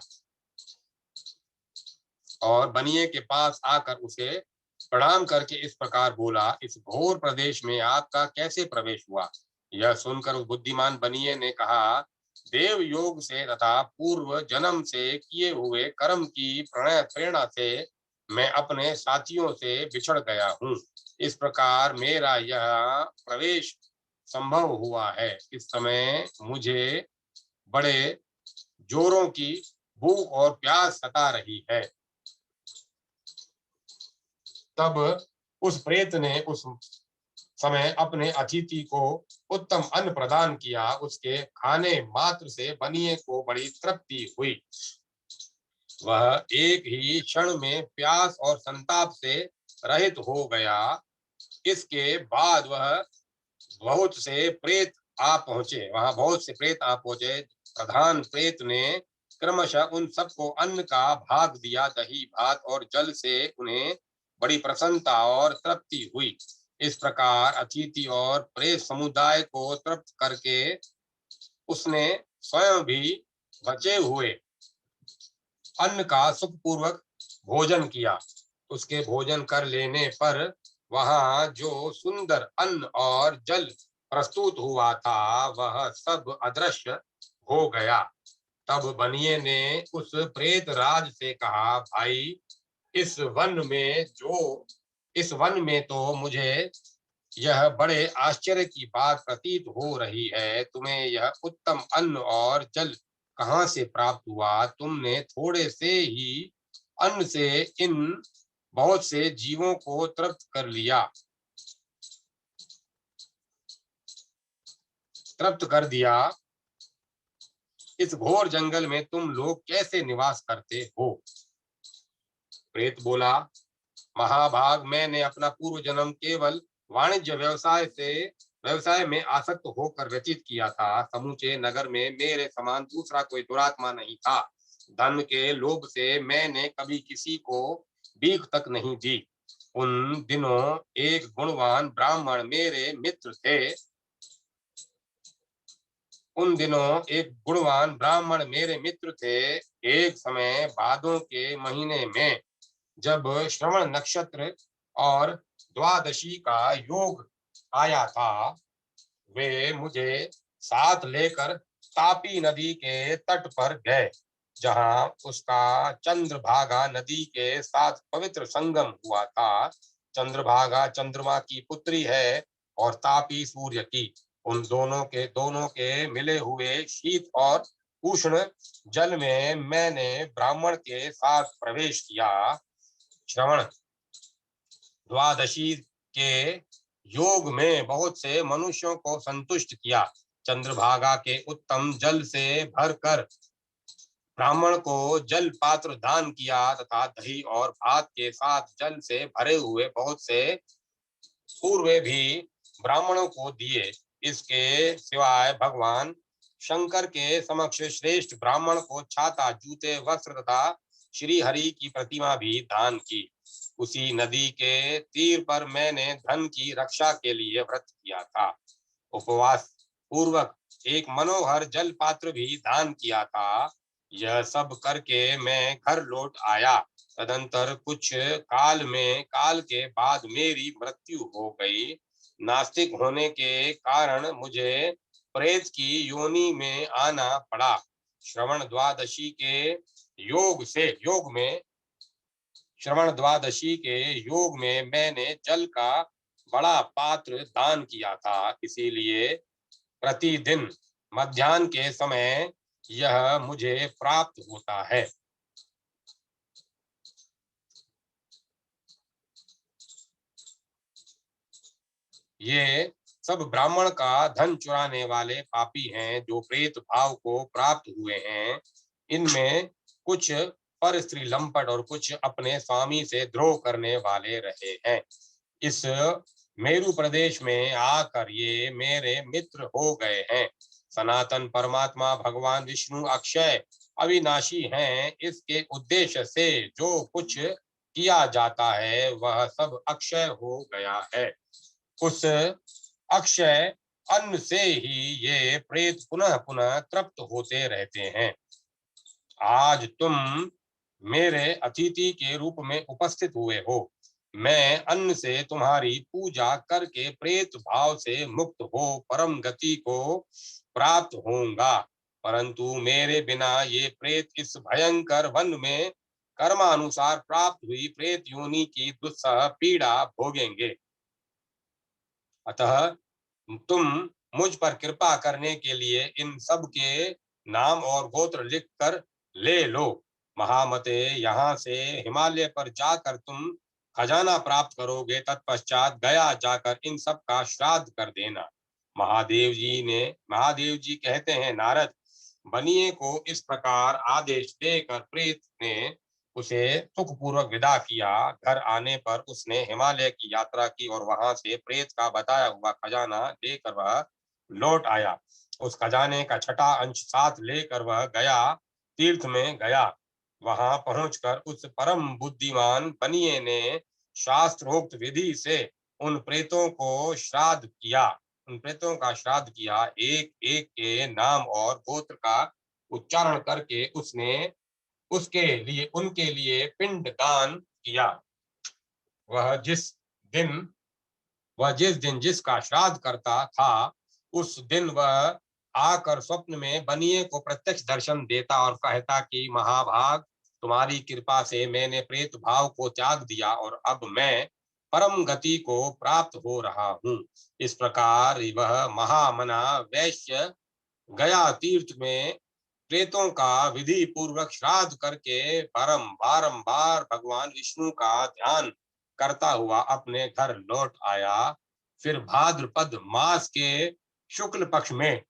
और बनिए के पास आकर उसे प्रणाम करके इस प्रकार बोला, इस घोर प्रदेश में आपका कैसे प्रवेश हुआ? यह सुनकर उस बुद्धिमान बनिए ने कहा, देव योग से तथा पूर्व जन्म से किए हुए कर्म की प्रेरणा से मैं अपने साथियों से बिछड़ गया हूँ। इस प्रकार मेरा यह प्रवेश संभव हुआ है। इस समय मुझे बड़े जोरों की भूख और प्यास सता रही है। तब उस प्रेत ने उस समय अपने अतिथि को उत्तम अन्न प्रदान किया। उसके खाने मात्र से बनिए को बड़ी तृप्ति हुई। वह एक ही क्षण में प्यास और संताप से रहित हो गया। इसके बाद बहुत से प्रेत बहुत से प्रेत आ पहुंचे। प्रधान प्रेत ने क्रमशः उन सबको अन्न का भाग दिया। दही भात और जल से उन्हें बड़ी प्रसन्नता और तृप्ति हुई। इस प्रकार अतिथि और प्रेत समुदाय को तृप्त करके उसने स्वयं भी बचे हुए अन्न का सुखपूर्वक भोजन किया। उसके भोजन कर लेने पर वहां जो सुंदर अन्न और जल प्रस्तुत हुआ था वह सब अदृश्य हो गया। तब बनिए ने उस प्रेत राज से कहा, भाई, इस वन में तो मुझे यह बड़े आश्चर्य की बात प्रतीत हो रही है। तुम्हें यह उत्तम अन्न और जल कहाँ से प्राप्त हुआ? तुमने थोड़े से ही अन्न से इन बहुत से जीवों को तृप्त कर दिया। इस घोर जंगल में तुम लोग कैसे निवास करते हो? प्रेत बोला, महाभाग, मैंने अपना पूर्व जन्म केवल वाणिज्य व्यवसाय में आसक्त होकर व्यतीत किया था। समूचे नगर में मेरे समान दूसरा कोई दुरात्मा नहीं था। धन के लोभ से मैंने कभी किसी को भीख तक नहीं दी। उन दिनों एक गुणवान ब्राह्मण मेरे मित्र थे। एक समय भादों के महीने में जब श्रवण नक्षत्र और द्वादशी का योग आया था, वे मुझे साथ लेकर तापी नदी के तट पर गए। जहाँ उसका चंद्रभागा नदी के साथ पवित्र संगम हुआ था। चंद्रभागा चंद्रमा की पुत्री है और तापी सूर्य की। उन दोनों के मिले हुए शीत और उष्ण जल में मैंने ब्राह्मण के साथ प्रवेश किया। श्रवण द्वादशी के योग में बहुत से मनुष्यों को संतुष्ट किया। चंद्रभागा के उत्तम जल से भरकर ब्राह्मण को जल पात्र दान किया तथा दही और भात के साथ जल से भरे हुए बहुत से पूर्वे भी ब्राह्मणों को दिए। इसके सिवाय भगवान शंकर के समक्ष श्रेष्ठ ब्राह्मण को छाता, जूते, वस्त्र तथा श्री हरि की प्रतिमा भी दान की। उसी नदी के तीर पर मैंने धन की रक्षा के लिए व्रत किया था। उपवास पूर्वक एक मनोहर जल पात्र भी दान किया था। यह सब करके मैं घर लौट आया। तदंतर कुछ काल के बाद मेरी मृत्यु हो गई। नास्तिक होने के कारण मुझे प्रेत की योनि में आना पड़ा। श्रवण द्वादशी के योग में मैंने जल का बड़ा पात्र दान किया था। इसीलिए प्रतिदिन मध्याह्न के समय यह मुझे प्राप्त होता है। ये सब ब्राह्मण का धन चुराने वाले पापी हैं जो प्रेत भाव को प्राप्त हुए हैं। इनमें कुछ पर स्त्री लंपट और कुछ अपने स्वामी से द्रोह करने वाले रहे हैं। इस मेरु प्रदेश में आकर ये मेरे मित्र हो गए हैं। सनातन परमात्मा भगवान विष्णु अक्षय अविनाशी हैं। इसके उद्देश्य से जो कुछ किया जाता है वह सब अक्षय हो गया है। उस अक्षय अन्न से ही ये प्रेत पुनः पुनः तृप्त होते रहते हैं। आज तुम मेरे अतिथि के रूप में उपस्थित हुए हो। मैं अन्न से तुम्हारी पूजा करके प्रेत भाव से मुक्त हो परम गति को प्राप्त होऊंगा। परंतु मेरे बिना ये प्रेत इस भयंकर वन में कर्मानुसार प्राप्त हुई प्रेत योनि की दुस्सह पीड़ा भोगेंगे। अतः तुम मुझ पर कृपा करने के लिए इन सब के नाम और गोत्र लिख कर ले लो। महामते, यहाँ से हिमालय पर जाकर तुम खजाना प्राप्त करोगे। तत्पश्चात गया जाकर इन सब का श्राद्ध कर देना। महादेव जी कहते हैं, नारद, बनिए को इस प्रकार आदेश देकर प्रेत ने उसे सुखपूर्वक विदा किया। घर आने पर उसने हिमालय की यात्रा की और वहां से प्रेत का बताया हुआ खजाना लेकर वह लौट आया। उस खजाने का छठा अंश साथ लेकर वह गया तीर्थ में गया। वहां पहुंचकर उस परम बुद्धिमान बनिए ने शास्त्रोक्त विधि से उन प्रेतों को श्राद्ध किया। उन प्रेतों का श्राद्ध किया। एक एक के नाम और गोत्र का उच्चारण करके उसने उनके लिए पिंड दान किया। वह जिस दिन जिसका श्राद्ध करता था उस दिन वह आकर स्वप्न में बनिए को प्रत्यक्ष दर्शन देता और कहता कि महाभाग, तुम्हारी कृपा से मैंने प्रेत भाव को त्याग दिया और अब मैं परम गति को प्राप्त हो रहा हूँ। इस प्रकार वह महामना वैश्य गया तीर्थ में प्रेतों का विधि पूर्वक श्राद्ध करके बारंबार भगवान विष्णु का ध्यान करता हुआ अपने घर लौट आया। फिर भाद्रपद मास के शुक्ल पक्ष में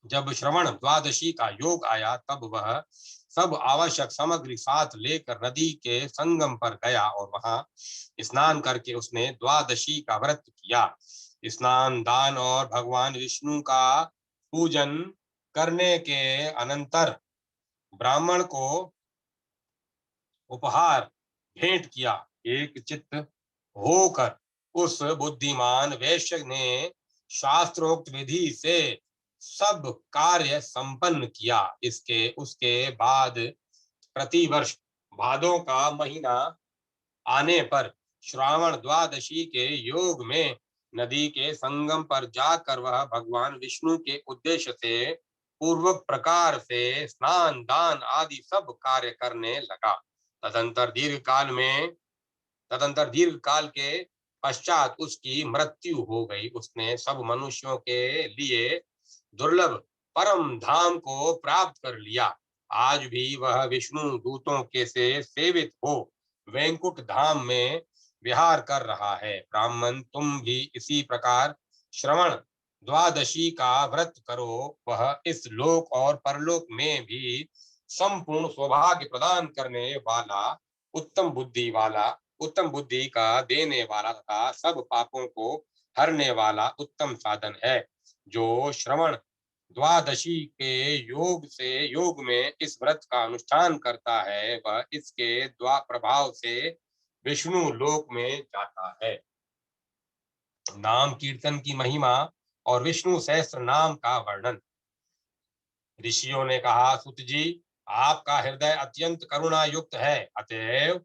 जब श्रवण द्वादशी का योग आया तब वह सब आवश्यक सामग्री साथ लेकर नदी के संगम पर गया और वहां स्नान करके उसने द्वादशी का व्रत किया। स्नान दान और भगवान विष्णु का पूजन करने के अनंतर ब्राह्मण को उपहार भेंट किया। एक चित्त होकर उस बुद्धिमान वैश्य ने शास्त्रोक्त विधि से सब कार्य संपन्न किया। इसके उसके बाद प्रतिवर्ष भादों का महीना आने पर श्रावण द्वादशी के योग में नदी के संगम पर जाकर वह भगवान विष्णु के उद्देश्य से पूर्वक प्रकार से स्नान दान आदि सब कार्य करने लगा। तदंतर दीर्घ काल के पश्चात उसकी मृत्यु हो गई। उसने सब मनुष्यों के लिए दुर्लभ परम धाम को प्राप्त कर लिया। आज भी वह विष्णु दूतों के से सेवित हो वैकुंठ धाम में विहार कर रहा है। ब्राह्मण, तुम भी इसी प्रकार श्रवण द्वादशी का व्रत करो। वह इस लोक और परलोक में भी संपूर्ण सौभाग्य प्रदान करने वाला, उत्तम बुद्धि का देने वाला तथा सब पापों को हरने वाला उत्तम साधन है। जो श्रवण द्वादशी के योग में इस व्रत का अनुष्ठान करता है, वह इसके द्वा प्रभाव से विष्णु लोक में जाता है। नाम कीर्तन की महिमा और विष्णु सहस्त्र नाम का वर्णन। ऋषियों ने कहा, सुत जी, आपका हृदय अत्यंत करुणा युक्त है। अतएव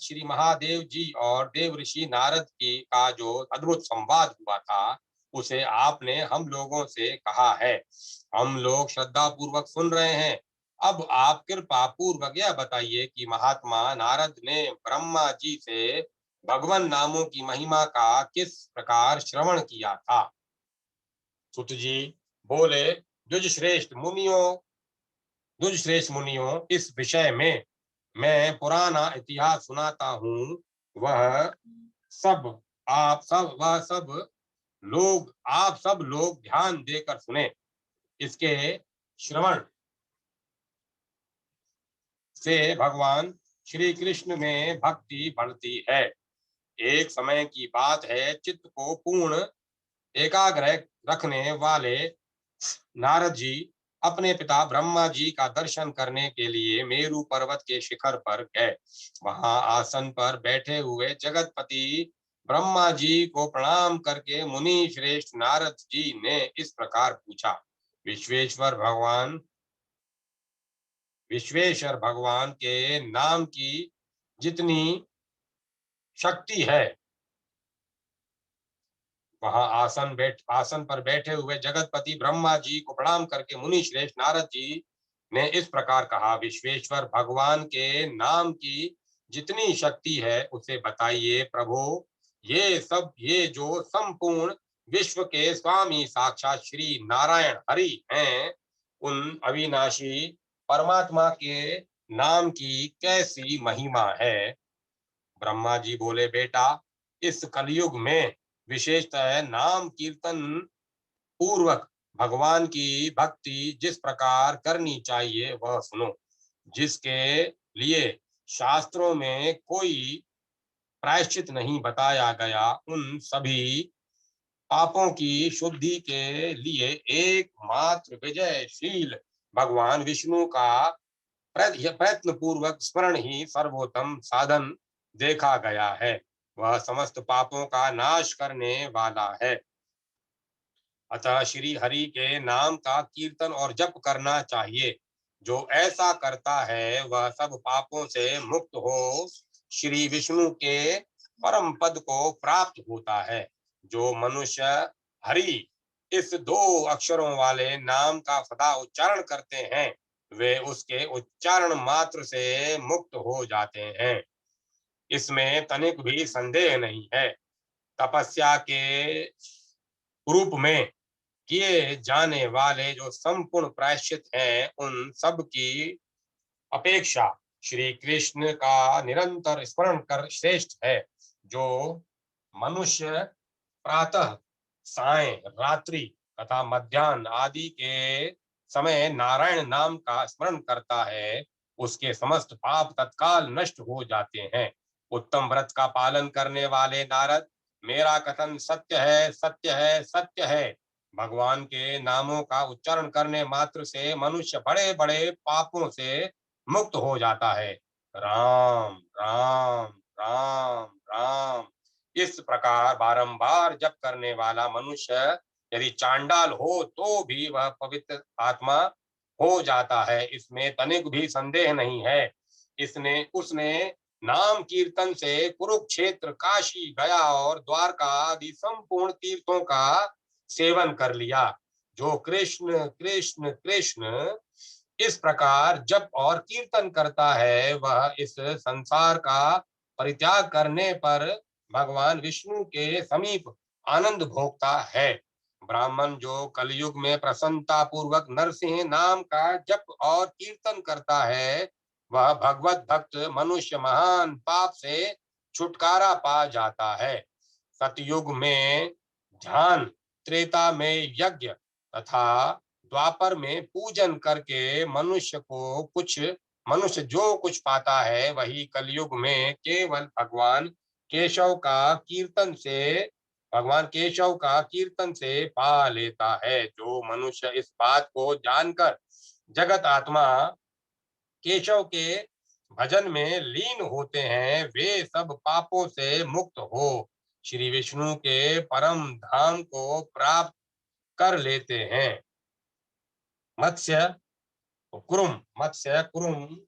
श्री महादेव जी और देव ऋषि नारद की का जो अद्भुत संवाद हुआ था, उसे आपने हम लोगों से कहा है। हम लोग श्रद्धा पूर्वक सुन रहे हैं। अब आप कृपा पूर्वक यह बताइए कि महात्मा नारद ने ब्रह्मा जी से भगवान नामों की महिमा का किस प्रकार श्रवण किया था। सुत जी बोले, द्विज श्रेष्ठ मुनियों, इस विषय में मैं पुराना इतिहास सुनाता हूँ। वह सब आप सब लोग ध्यान देकर सुने। इसके श्रवण से भगवान श्री कृष्ण में भक्ति बढ़ती है। एक समय की बात है, चित्त को पूर्ण एकाग्र रखने वाले नारद जी अपने पिता ब्रह्मा जी का दर्शन करने के लिए मेरू पर्वत के शिखर पर गए। वहां आसन पर बैठे हुए जगतपति ब्रह्मा जी को प्रणाम करके मुनि श्रेष्ठ नारद जी ने इस प्रकार पूछा, विश्वेश्वर भगवान के नाम की जितनी शक्ति है, वहां आसन पर बैठे हुए जगतपति ब्रह्मा जी को प्रणाम करके मुनि श्रेष्ठ नारद जी ने इस प्रकार कहा, विश्वेश्वर भगवान के नाम की जितनी शक्ति है उसे बताइए प्रभु। ये जो संपूर्ण विश्व के स्वामी साक्षात श्री नारायण हरि हैं, उन अविनाशी परमात्मा के नाम की कैसी महिमा है। ब्रह्मा जी बोले, बेटा, इस कलयुग में विशेषतः नाम कीर्तन पूर्वक भगवान की भक्ति जिस प्रकार करनी चाहिए वह सुनो। जिसके लिए शास्त्रों में कोई प्रायश्चित नहीं बताया गया, उन सभी पापों की शुद्धि के लिए एकमात्र विजयशील भगवान विष्णु का प्रयत्न पूर्वक स्मरण ही सर्वोत्तम साधन देखा गया है। वह समस्त पापों का नाश करने वाला है। अतः श्री हरि के नाम का कीर्तन और जप करना चाहिए। जो ऐसा करता है वह सब पापों से मुक्त हो श्री विष्णु के परम पद को प्राप्त होता है। जो मनुष्य हरि इस दो अक्षरों वाले नाम का सदा उच्चारण करते हैं, वे उसके उच्चारण मात्र से मुक्त हो जाते हैं। इसमें तनिक भी संदेह नहीं है। तपस्या के रूप में किए जाने वाले जो संपूर्ण प्रायश्चित हैं, उन सब की अपेक्षा श्री कृष्ण का निरंतर स्मरण कर श्रेष्ठ है। जो मनुष्य प्रातः, सायं, रात्रि तथा मध्याह्न आदि के समय नारायण नाम का स्मरण करता है, उसके समस्त पाप तत्काल नष्ट हो जाते हैं। उत्तम व्रत का पालन करने वाले नारद, मेरा कथन सत्य है, सत्य है, सत्य है। भगवान के नामों का उच्चारण करने मात्र से मनुष्य बड़े बड़े पापों से मुक्त हो जाता है। राम राम राम राम इस प्रकार बारंबार जप करने वाला मनुष्य यदि चांडाल हो तो भी वह पवित्र आत्मा हो जाता है। इसमें तनिक भी संदेह नहीं है। उसने नाम कीर्तन से कुरुक्षेत्र, काशी, गया और द्वारका आदि संपूर्ण तीर्थों का सेवन कर लिया। जो कृष्ण कृष्ण कृष्ण इस प्रकार जप और कीर्तन करता है, वह इस संसार का परित्याग करने पर भगवान विष्णु के समीप आनंद भोगता है। ब्राह्मण जो कलयुग में प्रसन्नता पूर्वक नरसिंह नाम का जप और कीर्तन करता है, वह भगवत भक्त मनुष्य महान पाप से छुटकारा पा जाता है। सतयुग में ध्यान, त्रेता में यज्ञ तथा द्वापर में पूजन करके मनुष्य जो कुछ पाता है, वही कलयुग में केवल भगवान केशव का कीर्तन से पा लेता है। जो मनुष्य इस बात को जानकर जगत आत्मा केशव के भजन में लीन होते हैं, वे सब पापों से मुक्त हो श्री विष्णु के परम धाम को प्राप्त कर लेते हैं। मत्स्य मत्स्य कुरुम,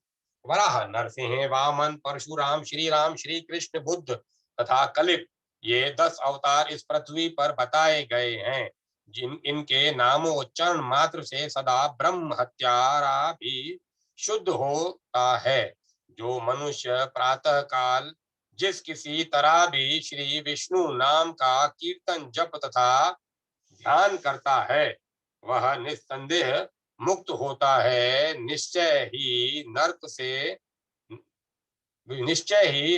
वराह, नरसिंह, वामन, परशुराम, श्री राम, श्री कृष्ण, बुद्ध तथा कलिप, ये 10 अवतार इस पृथ्वी पर बताए गए हैं। इनके नामोच्चारण मात्र से सदा ब्रह्म हत्यारा भी शुद्ध होता है। जो मनुष्य प्रातः काल जिस किसी तरह भी श्री विष्णु नाम का कीर्तन जप तथा ध्यान करता है, वह निस्संदेह मुक्त होता है। निश्चय ही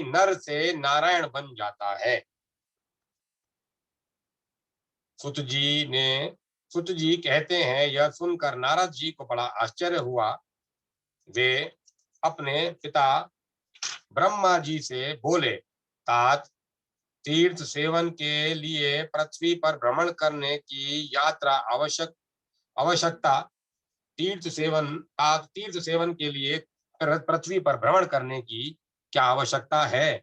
नर से नारायण बन जाता है। सुत जी कहते हैं, यह सुनकर नारद जी को बड़ा आश्चर्य हुआ। वे अपने पिता ब्रह्मा जी से बोले, तात, तीर्थ सेवन के लिए पृथ्वी पर भ्रमण करने की यात्रा आवश्यकता तीर्थ सेवन के लिए पृथ्वी पर भ्रमण करने की क्या आवश्यकता है?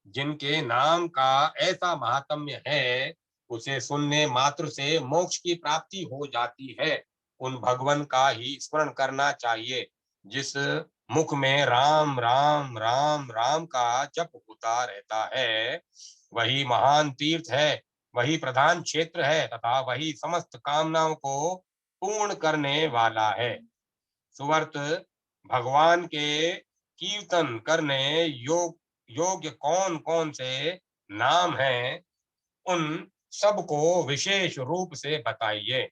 जिनके नाम का ऐसा महात्म्य है, उसे सुनने मात्र से मोक्ष की प्राप्ति हो जाती है। उन भगवान का ही स्मरण करना चाहिए, जिस मुख में राम राम राम राम का जप होता रहता है। वही महान तीर्थ है, वही प्रधान क्षेत्र है तथा वही समस्त कामनाओं को पूर्ण करने वाला है। सुवर्त, भगवान के कीर्तन करने योग्य कौन कौन से नाम हैं, उन सबको विशेष रूप से बताइए।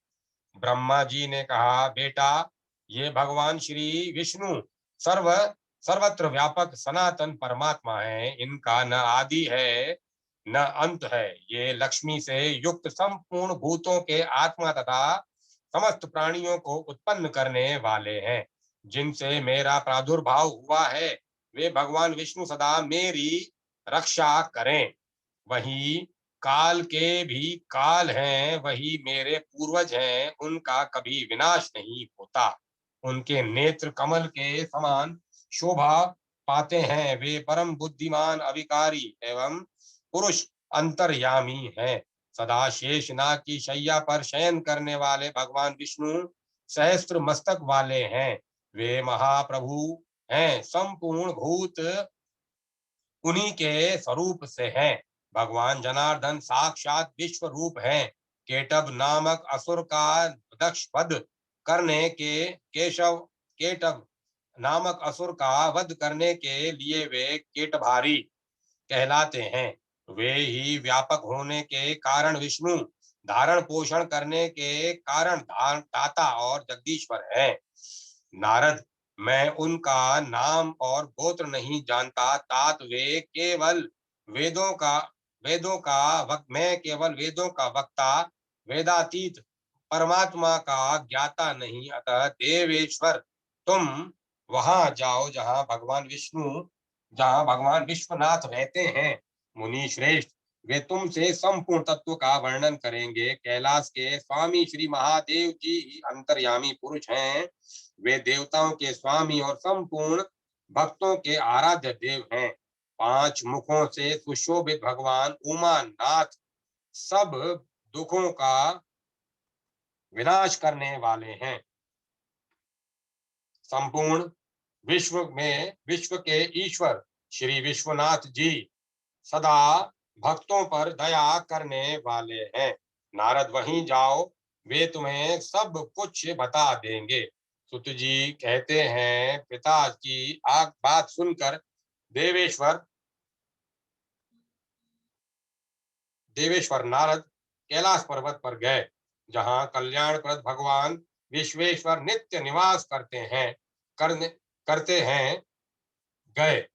ब्रह्मा जी ने कहा, बेटा, ये भगवान श्री विष्णु सर्वत्र व्यापक सनातन परमात्मा है। इनका न आदि है न अंत है। ये लक्ष्मी से युक्त संपूर्ण भूतों के आत्मा तथा समस्त प्राणियों को उत्पन्न करने वाले हैं। जिनसे मेरा प्रादुर्भाव हुआ है, वे भगवान विष्णु सदा मेरी रक्षा करें। वही काल के भी काल हैं, वही मेरे पूर्वज हैं, उनका कभी विनाश नहीं होता। उनके नेत्र कमल के समान शोभा पाते हैं। वे परम बुद्धिमान, अविकारी एवं पुरुष अंतर्यामी हैं। सदा शेष नाग की शैया पर शयन करने वाले भगवान विष्णु सहस्त्र मस्तक वाले हैं। वे महाप्रभु हैं। संपूर्ण भूत उन्हीं के स्वरूप से हैं। भगवान जनार्दन साक्षात विश्व रूप हैं। केटव नामक असुर का दक्ष वध करने के केटव नामक असुर का वध करने के लिए वे केटभारी कहलाते हैं। वे ही व्यापक होने के कारण विष्णु, धारण पोषण करने के कारण दाता और जगदीश्वर हैं। नारद, मैं उनका नाम और गोत्र नहीं जानता, तात मैं केवल वेदों का वक्ता, वेदातीत परमात्मा का ज्ञाता नहीं। अतः देवेश्वर, तुम वहां जाओ जहाँ भगवान विश्वनाथ रहते हैं। मुनि श्रेष्ठ, वे तुमसे संपूर्ण तत्व का वर्णन करेंगे। कैलाश के स्वामी श्री महादेव जी ही अंतर्यामी पुरुष हैं। वे देवताओं के स्वामी और संपूर्ण भक्तों के आराध्य देव हैं। 5 मुखों से सुशोभित भगवान उमा नाथ सब दुखों का विनाश करने वाले हैं। संपूर्ण विश्व के ईश्वर श्री विश्वनाथ जी सदा भक्तों पर दया करने वाले हैं। नारद वहीं जाओ, वे तुम्हें सब कुछ बता देंगे। सुत जी कहते हैं, पिता की बात सुनकर देवेश्वर देवेश्वर नारद कैलाश पर्वत पर गए, जहां कल्याणप्रद भगवान विश्वेश्वर नित्य निवास करते हैं। गए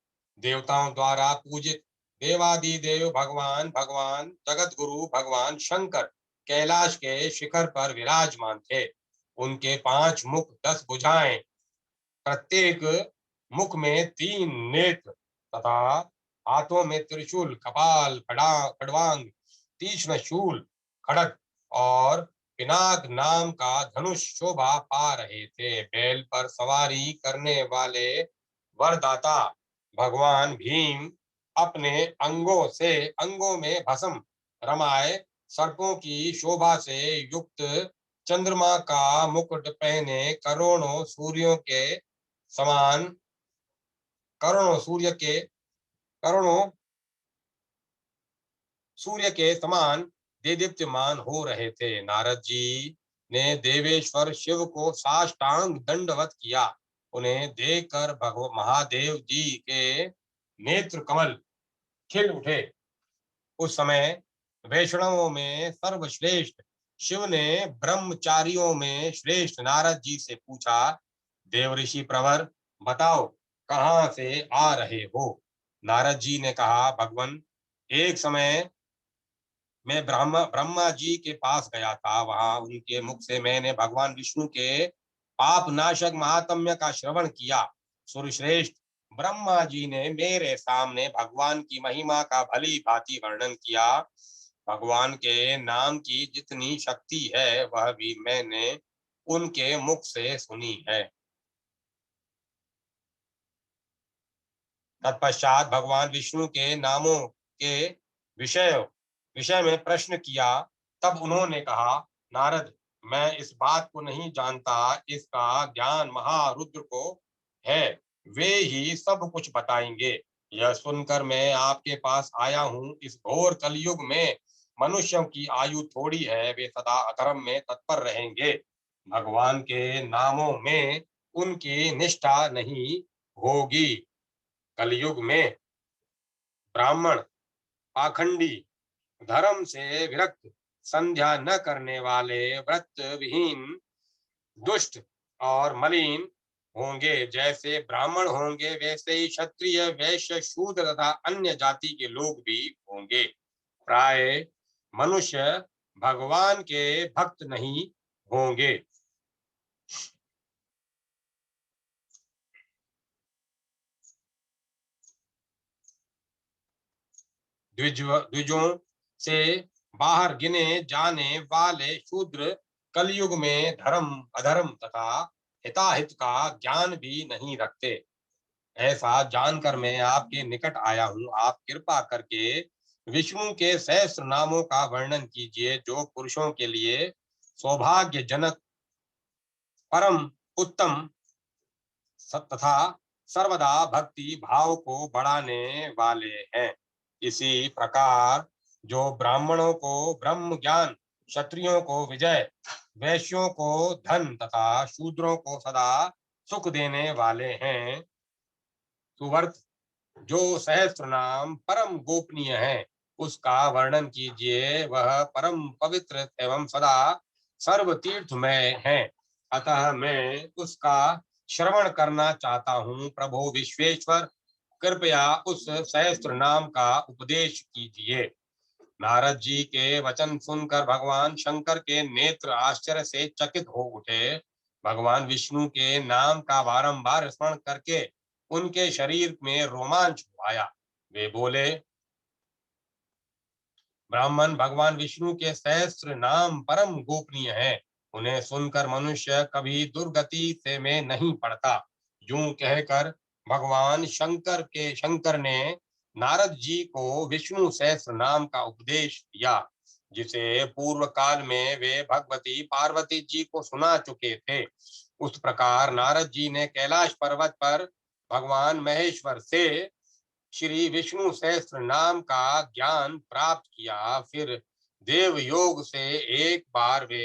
देवताओं द्वारा पूजित देवादिदेव भगवान भगवान जगत गुरु भगवान शंकर कैलाश के शिखर पर विराजमान थे। उनके 5 मुख 10 भुजाएं, प्रत्येक मुख में 3 नेत्र तथा हाथों में त्रिशूल, कपाल, खड़वांग, तीक्ष्ण शूल, खड़ग और पिनाक नाम का धनुष शोभा पा रहे थे। बैल पर सवारी करने वाले वरदाता भगवान भीम अपने अंगों में भस्म रमाए सर्पों की शोभा से युक्त चंद्रमा का मुकुट पहने समान करोड़ों करोड़ों सूर्य के समान देदीप्यमान हो रहे थे। नारद जी ने देवेश्वर शिव को साष्टांग दंडवत किया। उन्हें देखकर महादेव जी के नेत्र कमल खिल उठे। उस समय वैष्णवों में सर्वश्रेष्ठ शिव ने ब्रह्मचारियों में श्रेष्ठ नारद जी से पूछा, देव ऋषि प्रवर, बताओ कहाँ से आ रहे हो। नारद जी ने कहा, भगवन, एक समय मैं ब्रह्मा जी के पास गया था। वहां उनके मुख से मैंने भगवान विष्णु के पाप नाशक महात्म्य का श्रवण किया। सुरश्रेष्ठ ब्रह्मा जी ने मेरे सामने भगवान की महिमा का भली भांति वर्णन किया। भगवान के नाम की जितनी शक्ति है वह भी मैंने उनके मुख से सुनी है। तत्पश्चात भगवान विष्णु के नामों के विषय विषय में प्रश्न किया। तब उन्होंने कहा, नारद, मैं इस बात को नहीं जानता, इसका ज्ञान महारुद्र को है, वे ही सब कुछ बताएंगे। यह सुनकर मैं आपके पास आया हूँ। इस घोर कलयुग में मनुष्यों की आयु थोड़ी है, वे सदा अधर्म में तत्पर रहेंगे। भगवान के नामों में उनकी निष्ठा नहीं होगी। कलयुग में ब्राह्मण पाखंडी, धर्म से विरक्त, संध्या न करने वाले, व्रत विहीन, दुष्ट और मलिन होंगे। जैसे ब्राह्मण होंगे वैसे ही क्षत्रिय, वैश्य, शूद्र तथा अन्य जाति के लोग भी होंगे। प्राय मनुष्य भगवान के भक्त नहीं होंगे। द्विजों से बाहर गिने जाने वाले शूद्र कलयुग में धर्म अधर्म तथा हिताहित का ज्ञान भी नहीं रखते। ऐसा जानकर मैं आपके निकट आया हूँ। आप कृपा करके विष्णु के सहस्त्र नामों का वर्णन कीजिए, जो पुरुषों के लिए सौभाग्यजनक, परम उत्तम तथा सर्वदा भक्ति भाव को बढ़ाने वाले हैं। इसी प्रकार जो ब्राह्मणों को ब्रह्म ज्ञान, क्षत्रियों को विजय, वैश्यों को धन तथा शूद्रों को सदा सुख देने वाले हैं। सुवर्त, जो सहस्त्र नाम परम गोपनीय है, उसका वर्णन कीजिए। वह परम पवित्र एवं सदा सर्व तीर्थमय है, अतः मैं उसका श्रवण करना चाहता हूँ। प्रभु विश्वेश्वर, कृपया उस सहस्त्र नाम का उपदेश कीजिए। नारद जी के वचन सुनकर भगवान शंकर के नेत्र आश्चर्य से चकित हो उठे। भगवान विष्णु के नाम का बारंबार स्मरण करके उनके शरीर में रोमांच आया। वे बोले, ब्राह्मण भगवान विष्णु के सहस्त्र नाम परम गोपनीय है, उन्हें सुनकर मनुष्य कभी दुर्गति से में नहीं पड़ता। यूं कहकर भगवान शंकर ने नारद जी को विष्णु सहस्त्र नाम का उपदेश दिया, जिसे पूर्व काल में वे भगवती पार्वती जी को सुना चुके थे। उस प्रकार नारद जी ने कैलाश पर्वत पर भगवान महेश्वर से श्री विष्णु सहस्त्र नाम का ज्ञान प्राप्त किया। फिर देव योग से एक बार वे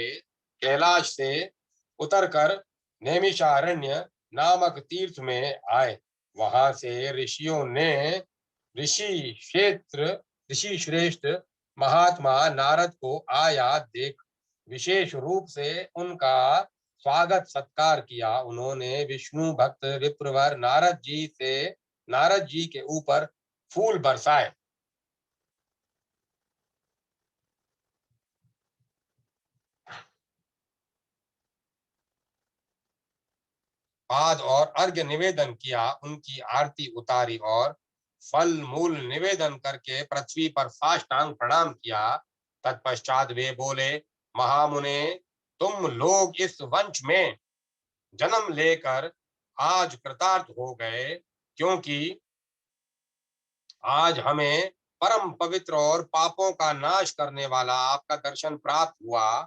कैलाश से उतरकर नैमिषारण्य नामक तीर्थ में आए। वहां से ऋषि श्रेष्ठ महात्मा नारद को आया देख विशेष रूप से उनका स्वागत सत्कार किया। उन्होंने विष्णु भक्त विप्रवर नारद जी के ऊपर फूल बरसाए। पाद और अर्घ्य निवेदन किया, उनकी आरती उतारी और फल मूल निवेदन करके पृथ्वी पर साष्टांग प्रणाम किया। तत्पश्चात वे बोले, महामुने, तुम लोग इस वंश में जन्म लेकर आज कृतार्थ हो गए, क्योंकि आज हमें परम पवित्र और पापों का नाश करने वाला आपका दर्शन प्राप्त हुआ।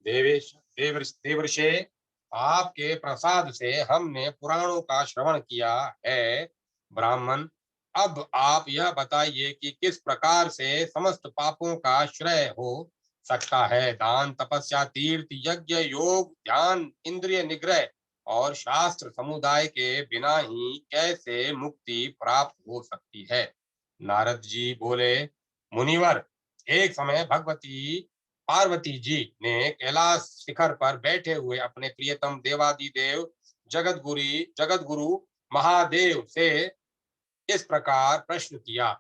देवर्षे, आपके प्रसाद से हमने पुराणों का श्रवण किया है। ब्राह्मण, अब आप यह बताइए कि किस प्रकार से समस्त पापों का श्रय हो सकता है। दान, तपस्या, तीर्थ, यज्ञ, योग, ध्यान, इंद्रिय निग्रह और शास्त्र समुदाय के बिना ही कैसे मुक्ति प्राप्त हो सकती है। नारद जी बोले, मुनिवर, एक समय भगवती पार्वती जी ने कैलाश शिखर पर बैठे हुए अपने प्रियतम देवादिदेव जगत गुरु महादेव से इस प्रकार प्रश्न किया।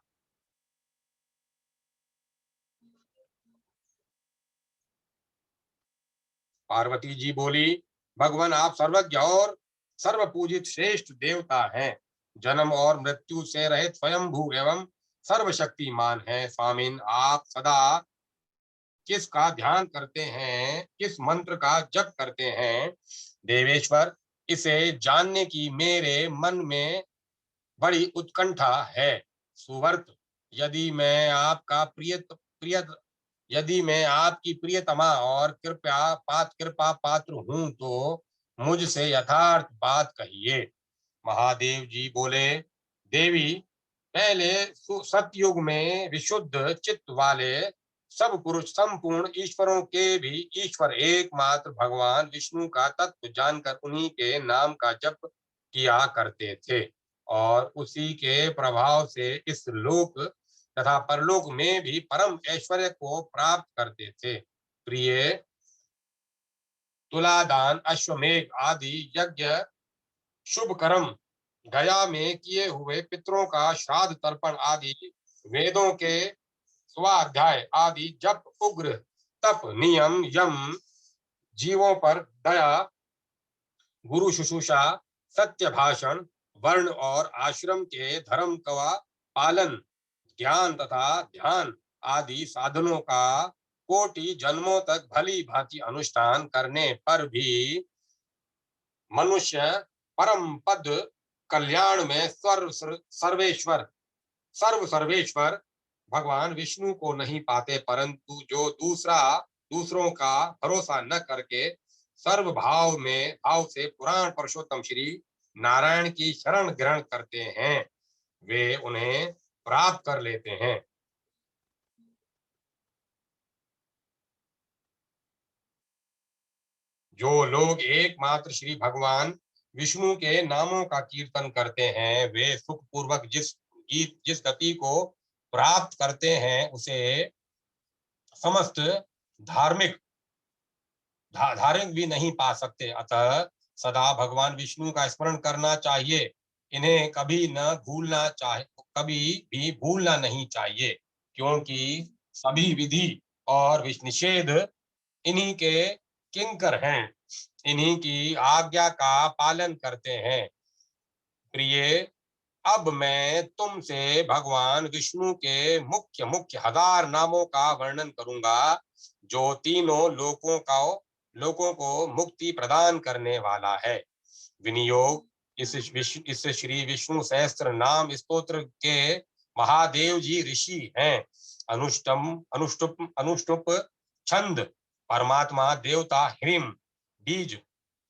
पार्वती जी बोली, भगवान, आप सर्वज्ञ और सर्वपूजित श्रेष्ठ देवता हैं। जन्म और मृत्यु से रहित स्वयंभू एवं सर्वशक्तिमान है। स्वामिन, आप सदा किसका ध्यान करते हैं, किस मंत्र का जप करते हैं। देवेश्वर, इसे जानने की मेरे मन में बड़ी उत्कंठा है। सुवर्त, यदि मैं आपका प्रिय यदि मैं आपकी प्रियतमा और कृपा पात्र हूं तो मुझसे यथार्थ बात कहिए। महादेव जी बोले, देवी, पहले सतयुग में विशुद्ध चित्त वाले सब पुरुष संपूर्ण ईश्वरों के भी ईश्वर एकमात्र भगवान विष्णु का तत्व जानकर उन्हीं के नाम का जप किया करते थे और उसी के प्रभाव से इस लोक तथा परलोक में भी परम ऐश्वर्य को प्राप्त करते थे। प्रिय, तुलादान, अश्वमेघ आदि यज्ञ, शुभ कर्म, गया में किए हुए पितरों का श्राद्ध तर्पण आदि, वेदों के स्वाध्याय आदि जप, उग्र तप, नियम, यम, जीवों पर दया, गुरु शुश्रूषा, सत्य भाषण, वर्ण और आश्रम के धर्म का पालन, ज्ञान तथा ध्यान आदि साधनों का कोटि जन्मों तक भली भांति अनुष्ठान करने पर भी मनुष्य परम पद कल्याण में सर्वेश्वर भगवान विष्णु को नहीं पाते, परंतु जो दूसरों का भरोसा न करके सर्व भाव से पुराण पुरुषोत्तम श्री नारायण की शरण ग्रहण करते हैं, वे उन्हें प्राप्त कर लेते हैं। जो लोग एकमात्र श्री भगवान विष्णु के नामों का कीर्तन करते हैं, वे सुख पूर्वक जिस गति को प्राप्त करते हैं, उसे समस्त धार्मिक धार्मिक भी नहीं पा सकते। अतः सदा भगवान विष्णु का स्मरण करना चाहिए। इन्हें कभी भी भूलना नहीं चाहिए, क्योंकि सभी विधि और निषेध इन्हीं के किंकर हैं, इन्हीं की आज्ञा का पालन करते हैं। प्रिय, अब मैं तुमसे भगवान विष्णु के मुख्य मुख्य 1000 नामों का वर्णन करूंगा, जो तीनों लोकों को मुक्ति प्रदान करने वाला है। विनियोग, इस श्री विष्णु सहस्त्र नाम स्तोत्र के महादेव जी ऋषि हैं। अनुष्टुप छंद परमात्मा देवता ह्रीम, बीज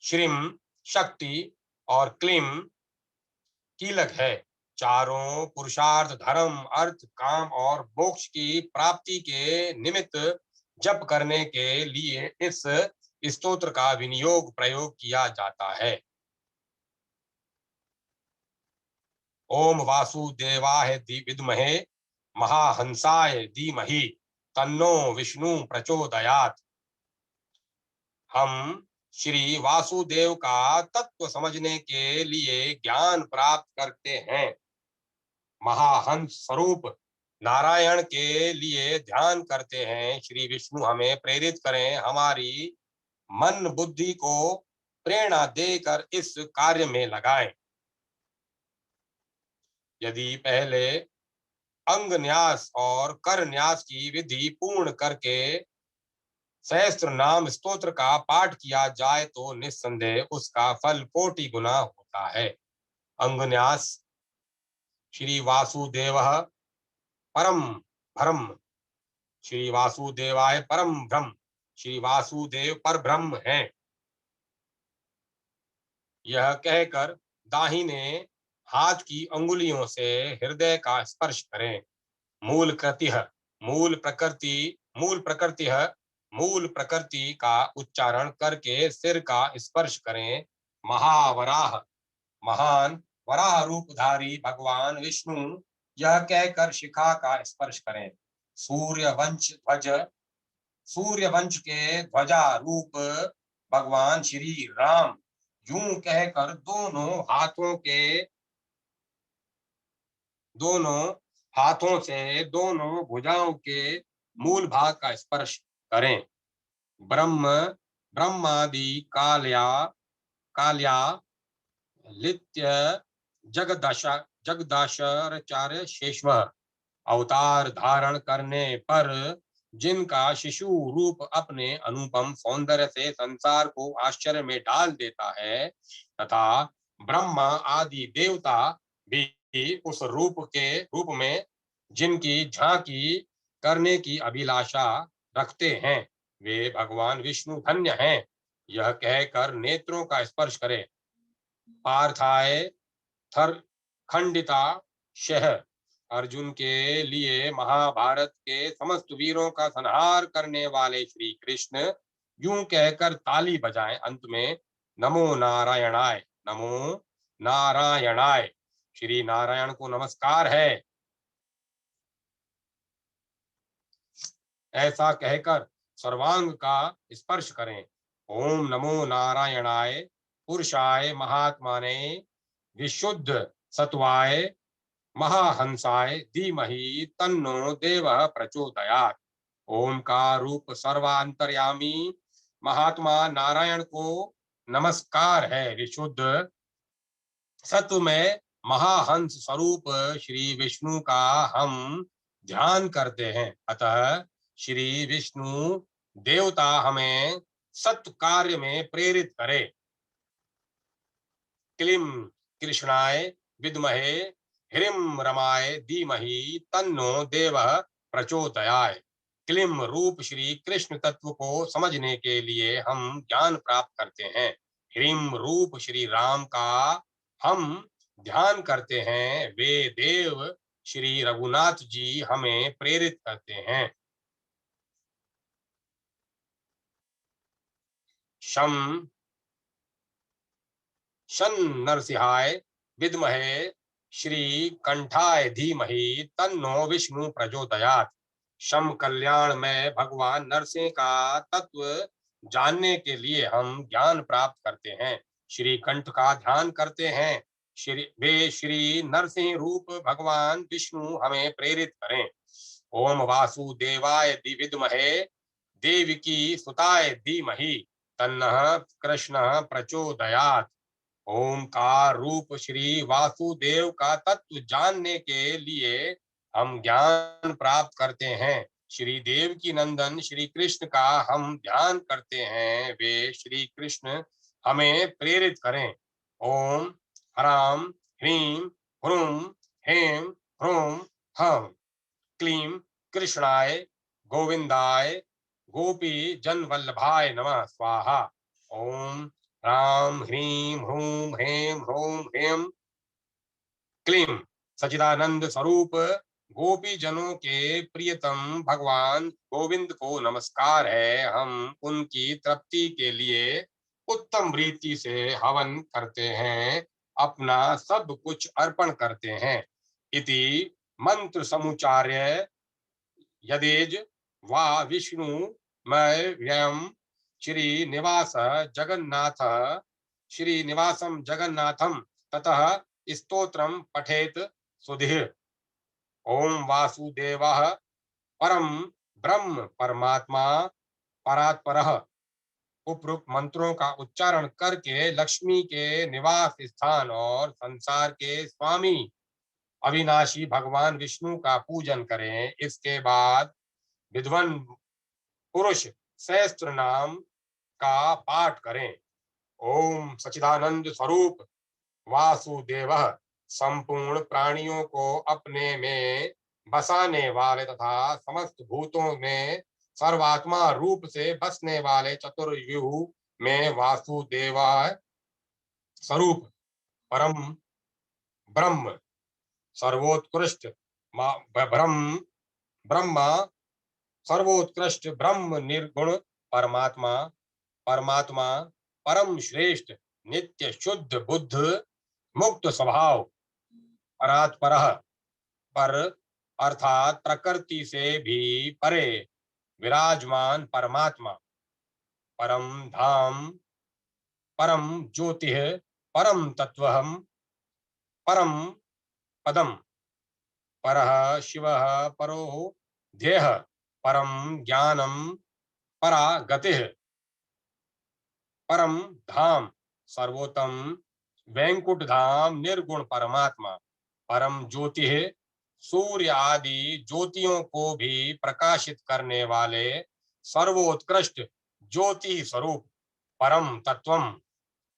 श्रीम शक्ति और क्लीम कीलक है। चारों पुरुषार्थ धर्म अर्थ काम और मोक्ष की प्राप्ति के निमित्त जप करने के लिए इस स्तोत्र का विनियोग प्रयोग किया जाता है। ओम वासुदेवाय विद्महे महाहंसाय धीमहि तन्नो विष्णु प्रचोदयात्। हम श्री वासुदेव का तत्व समझने के लिए ज्ञान प्राप्त करते हैं। महाहंस स्वरूप नारायण के लिए ध्यान करते हैं। श्री विष्णु हमें प्रेरित करें, हमारी मन बुद्धि को प्रेरणा देकर इस कार्य में लगाएं। यदि पहले अंग न्यास और कर न्यास की विधि पूर्ण करके सहस्त्र नाम स्तोत्र का पाठ किया जाए तो निस्संदेह उसका फल कोटि गुना होता है। अंग न्यास श्री वासुदेव परम ब्रह्म, श्री वासुदेवाय परम ब्रह्म, श्री वासुदेव पर ब्रह्म है। यह कहकर दाहिने हाथ की अंगुलियों से हृदय का स्पर्श करें। मूल कृतिः, मूल प्रकृति, मूल प्रकृति का उच्चारण करके सिर का स्पर्श करें। महावराह, महान वराह रूपधारी भगवान विष्णु, यह कहकर शिखा का स्पर्श करें। सूर्यवंश ध्वज, सूर्यवंश के ध्वजा रूप भगवान श्री राम, यूं कहकर दोनों हाथों से दोनों भुजाओं के मूल भाग का स्पर्श करें। ब्रह्मादि काल्या लित्य जगदाचार्य शेषव, अवतार धारण करने पर जिनका शिशु रूप अपने अनुपम सौंदर्य से संसार को आश्चर्य में डाल देता है, तथा ब्रह्मा आदि देवता भी उस रूप में जिनकी झांकी करने की अभिलाषा रखते हैं, वे भगवान विष्णु धन्य हैं। यह कहकर नेत्रों का स्पर्श करें। पार्थाय थर खंडिता शह, अर्जुन के लिए महाभारत के समस्त वीरों का संहार करने वाले श्री कृष्ण, यूं कहकर ताली बजाएं। अंत में नमो नारायणाय, नमो नारायणाय, श्री नारायण को नमस्कार है, ऐसा कहकर सर्वांग का स्पर्श करें। ओम नमो नारायणाय पुरुषाय महात्माने विशुद्ध सत्वाय महाहंसाय धीमहि तन्नो देवः प्रचोदयात्। ओम का रूप सर्वांतर्यामी महात्मा नारायण को नमस्कार है। विशुद्ध सत्व में महाहंस स्वरूप श्री विष्णु का हम ध्यान करते हैं। अतः श्री विष्णु देवता हमें सत्य कार्य में प्रेरित करे। क्लीं कृष्णाय विद्महे ह्रीं रमाय धीमहि तन्नो देवः प्रचोदयात्। क्लीं रूप श्री कृष्ण तत्व को समझने के लिए हम ज्ञान प्राप्त करते हैं। ह्रीं रूप श्री राम का हम ध्यान करते हैं। वे देव श्री रघुनाथ जी हमें प्रेरित करते हैं। शं नरसिंहाय विद्महे श्री कंठाय धीमहि तन्नो विष्णु प्रचोदयात्। शम कल्याण में भगवान नरसिंह का तत्व जानने के लिए हम ज्ञान प्राप्त करते हैं। श्री कंठ का ध्यान करते हैं। श्री नरसिंह रूप भगवान विष्णु हमें प्रेरित करें। ओम वासुदेवाय विद्महे देवकी सुताय धीमहि तन्नः कृष्ण प्रचोदयात्। ओमकार रूप श्री वासुदेव का तत्व जानने के लिए हम ज्ञान प्राप्त करते हैं। श्री देव की नंदन श्री कृष्ण का हम ध्यान करते हैं। वे श्री कृष्ण हमें प्रेरित करें। ओम ह्रां ह्रीं ह्रूं हें ह्रूं हं क्लीं कृष्णाय गोविंदाय गोपी जन वल्लभाय नमः स्वाहा। ओम ह्रां ह्रीं ह्रूं हें ह्रूं हें क्लीं सचिदानंद स्वरूप गोपी जनों के प्रियतम भगवान गोविंद को नमस्कार है। हम उनकी तृप्ति के लिए उत्तम रीति से हवन करते हैं, अपना सब कुछ अर्पण करते हैं। इति मंत्र समुच्चार्य यदेज वा विष्णु मय व्ययम श्रीनिवास जगन्नाथ श्रीनिवासम जगन्नाथम ततः स्तोत्रम पठेत सुधीर। ओम वासुदेवः परम ब्रह्म परमात्मा परात्परः। उपरोक्त मंत्रों का उच्चारण करके लक्ष्मी के निवास स्थान और संसार के स्वामी अविनाशी भगवान विष्णु का पूजन करें। इसके बाद विद्वान पुरुष सहस्त्र नाम का पाठ करें। ओम सच्चिदानंद स्वरूप वासुदेवः संपूर्ण प्राणियों को अपने में बसाने वाले तथा समस्त भूतों में सर्वात्मा रूप से बसने वाले चतुर्युह में वासुदेव स्वरूप परम ब्रह्म सर्वोत्कृष्ट ब्रह्म ब्रह्मा सर्वोत्कृष्ट ब्रह्म निर्गुण परमात्मा परमात्मा परम श्रेष्ठ नित्य शुद्ध बुद्ध मुक्त स्वभाव परात्परः पर अर्थात प्रकृति से भी परे विराजमान परमात्मा परम धाम परम ज्योतिः परम तत्वहम परम पदम परः शिवः परो ध्येयः परम ज्ञानम परा गतिः परम धाम सर्वोत्तम वैकुंठ धाम निर्गुण परमात्मा परम ज्योति है सूर्य आदि ज्योतियों को भी प्रकाशित करने वाले सर्वोत्कृष्ट ज्योति स्वरूप परम तत्वम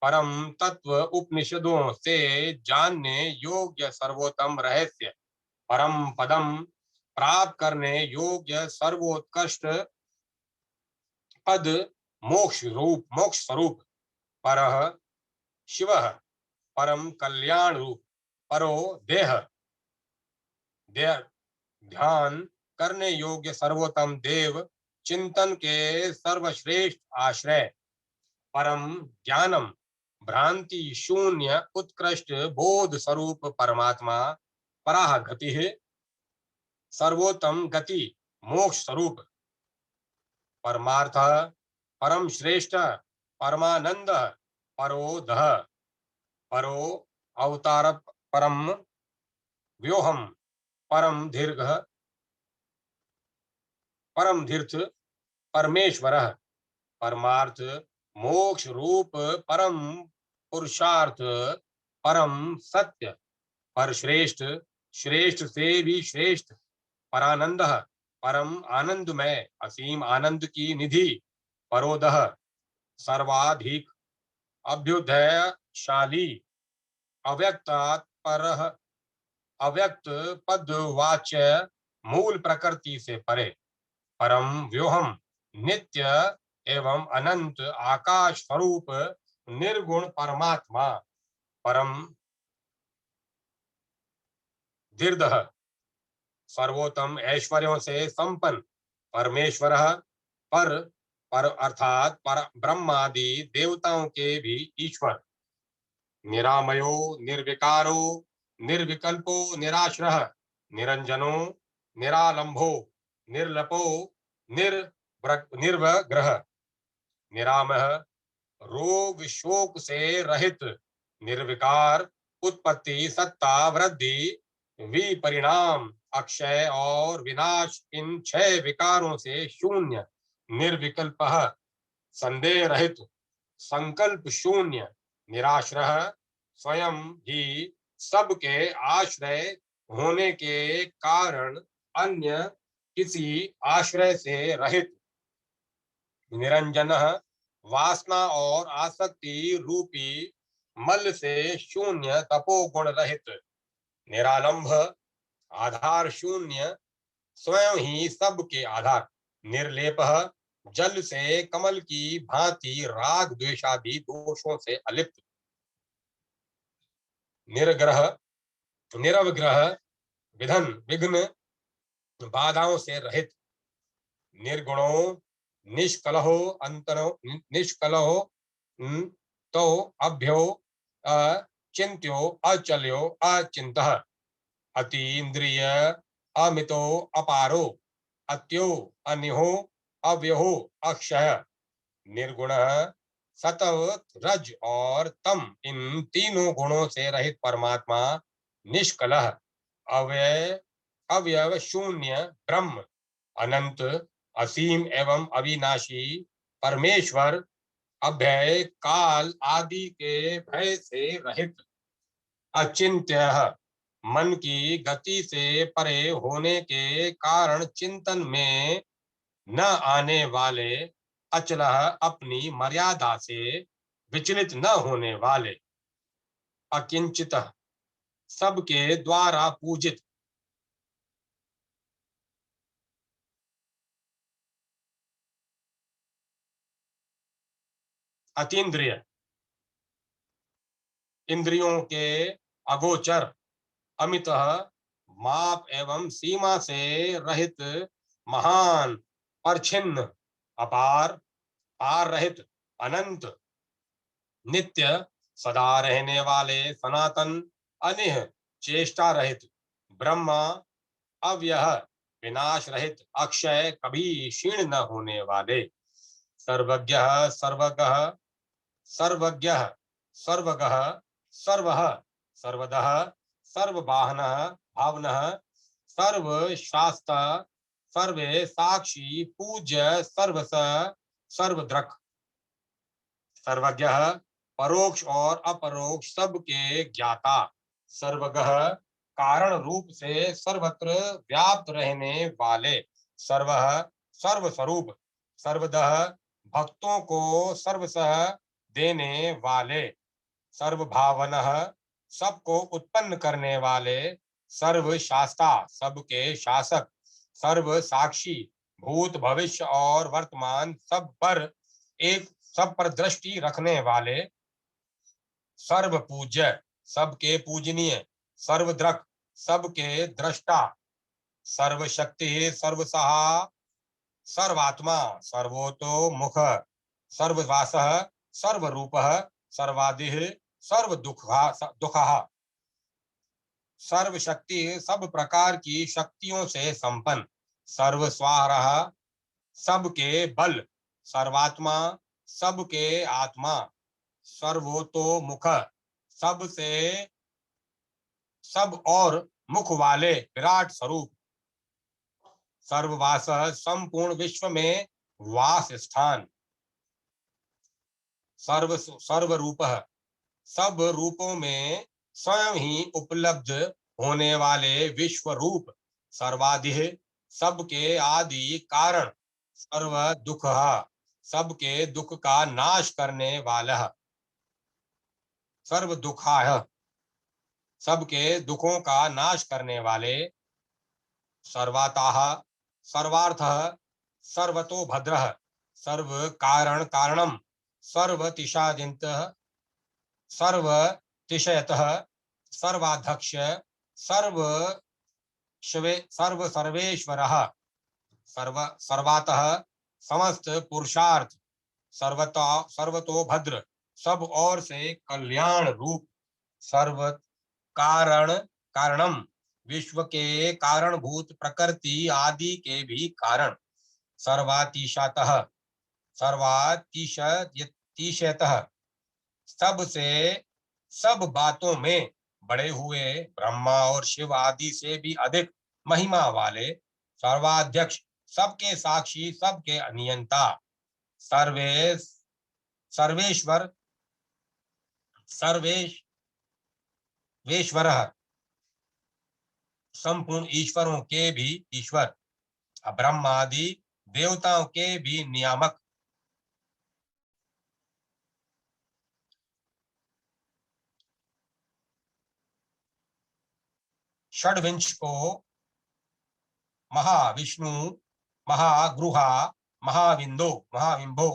परम तत्व उपनिषदों से जानने योग्य सर्वोत्तम रहस्य परम पदम प्राप्त करने योग्य सर्वोत्कृष्ट पद मोक्ष स्वरूप परः शिवः परम कल्याण रूप परो देह ध्यान करने योग्य सर्वोत्तम देव चिंतन के सर्वश्रेष्ठ आश्रय परम ज्ञानम भ्रांति शून्य उत्कृष्ट बोध स्वरूप परमात्मा पराह गति है सर्वोत्तम गति मोक्ष स्वरूप परमार्थ परम श्रेष्ठ परमानंद परो दह परो अवतार परम व्योहम परम दीर्घ परम तीर्थ परमेश्वरः परमार्थ मोक्ष रूप परम पुरुषार्थ परम सत्य पर श्रेष्ठ श्रेष्ठ से भी श्रेष्ठ परानंद परम आनंदमय असीम आनंद की निधि परोदह सर्वाधिक अभ्युदयशाली अव्यक्त पर अव्यक्त पद वाच्य मूल प्रकृति से परे परम व्योहम नित्य एवं अनंत आकाश स्वरूप निर्गुण परमात्मा परम दीर्घ सर्वोत्तम ऐश्वर्यों से संपन्न परमेश्वर पर अर्थात पर ब्रह्मादि देवताओं के भी ईश्वर निरामयो निर्विकारो निर्विकल्पो निराश्रः निरंजनो निरालंभो निर्लपो निर्वग्रह निरामय रोग शोक से रहित निर्विकार उत्पत्ति सत्ता वृद्धि विपरिणाम अक्षय और विनाश इन 6 विकारों से शून्य निर्विकल्प संदेह रहित संकल्प शून्य निराश्रय स्वयं ही सबके आश्रय होने के कारण अन्य किसी आश्रय से रहित निरंजन वासना और आसक्ति रूपी मल से शून्य तपोगुण रहित निरालंभ आधार शून्य स्वयं ही सबके आधार निर्लेप जल से कमल की भांति राग द्वेषादि दोषों से अलिप्त निर्ग्रह निरवग्रह, विधन विघ्न, बाधाओं से रहित, निर्गुणो, निष्कलहो, अंतरो निष्कलहो, तो अभ्यो, अचिंत्यो, अचल्यो, अचिंतः, अतीन्द्रिय, अमितो, अपारो, अत्यो, अनिहो, अव्यहो, अक्षय, निर्गुण, सतव, रज और तम, इन तीनों गुणों से रहित परमात्मा निष्कलह, अव्यय, अवयव शून्य ब्रह्म, अनंत, असीम एवं अविनाशी परमेश्वर, अभय, काल आदि के भय से रहित, अचिंत्य, मन की गति से परे होने के कारण चिंतन में न आने वाले, अचल, अपनी मर्यादा से विचलित न होने वाले, अकिंचित, सबके द्वारा पूजित, अतीन्द्रिय, इंद्रियों के अगोचर, अमित, माप एवं सीमा से रहित, महान, परछिन्न, अपार, पार रहित, अनंत, नित्य, सदा रहने वाले, सनातन, अनिह, चेष्टा रहित, ब्रह्मा, अव्यय, विनाश रहित, अक्षय, कभी क्षीण न होने वाले, सर्वज्ञ, सर्वगः, सर्वज्ञ, सर्वगः, सर्वः, सर्वदः, सर्ववाहनः, भावनः, सर्वशास्त्र, सर्वे साक्षी, पूज्य, सर्वस, सर्वद्रक, सर्वज्ञ, परोक्ष और अपरोक्ष सबके ज्ञाता, सर्वगः, कारण रूप से सर्वत्र व्याप्त रहने वाले, सर्वः, सर्वस्वरूप, सर्वदः, भक्तों को सर्वसह देने वाले, सर्वभावनः, सबको उत्पन्न करने वाले, सर्वशास्ता, सबके शासक, सर्व साक्षी, भूत भविष्य और वर्तमान सब पर दृष्टि रखने वाले, सर्व पूज्य, सबके पूजनीय, सर्वद्रक, सबके दृष्टा, सर्वशक्ति, सर्वसहा, सर्वात्मा, सर्वोतोमुख, सर्ववासः, सर्वरूपः, सर्वादिः, सर्वदुःखः, सर्वशक्ति, सब प्रकार की शक्तियों से संपन्न, सर्वस्वारः, सबके बल, सर्वात्मा, सबके आत्मा, सर्वोतोमुख, सबसे सब और मुख वाले विराट स्वरूप, सर्ववास, संपूर्ण विश्व में वास स्थान, सर्व रूप, सब रूपों में स्वयं ही उपलब्ध होने वाले विश्व रूप, सर्वादिह, सबके आदि कारण, सर्व दुख, सबके दुख का नाश करने वाला, सर्व दुखाय, सबके दुखों का नाश करने वाले, सर्वाताः, सर्वार्थः, सर्वतो भद्रः, सर्व कारण कारणम, सर्वतिशादिन्तः, सर्वतिशयतः, सर्वाध्यक्ष, सर्व सर्वेश्वरः, सर्वातः, समस्त पुरुषार्थ, सर्वतो भद्र, सब ओर से कल्याण रूप, सर्व कारण कारणम, विश्व के कारणभूत प्रकृति आदि के भी कारण, सर्वातिशातः, सर्वातिशयतः, सबसे सब बातों में बड़े हुए, ब्रह्मा और शिव आदि से भी अधिक महिमा वाले, सर्वाध्यक्ष, सबके साक्षी, सबके अनियंता, सर्वे सर्वेश्वर, सर्वेश्वरः, संपूर्ण ईश्वरों के भी ईश्वर, ब्रह्म आदि देवताओं के भी नियामक, षड्विंश को महाविष्णु, महागृहा, महाविंभो,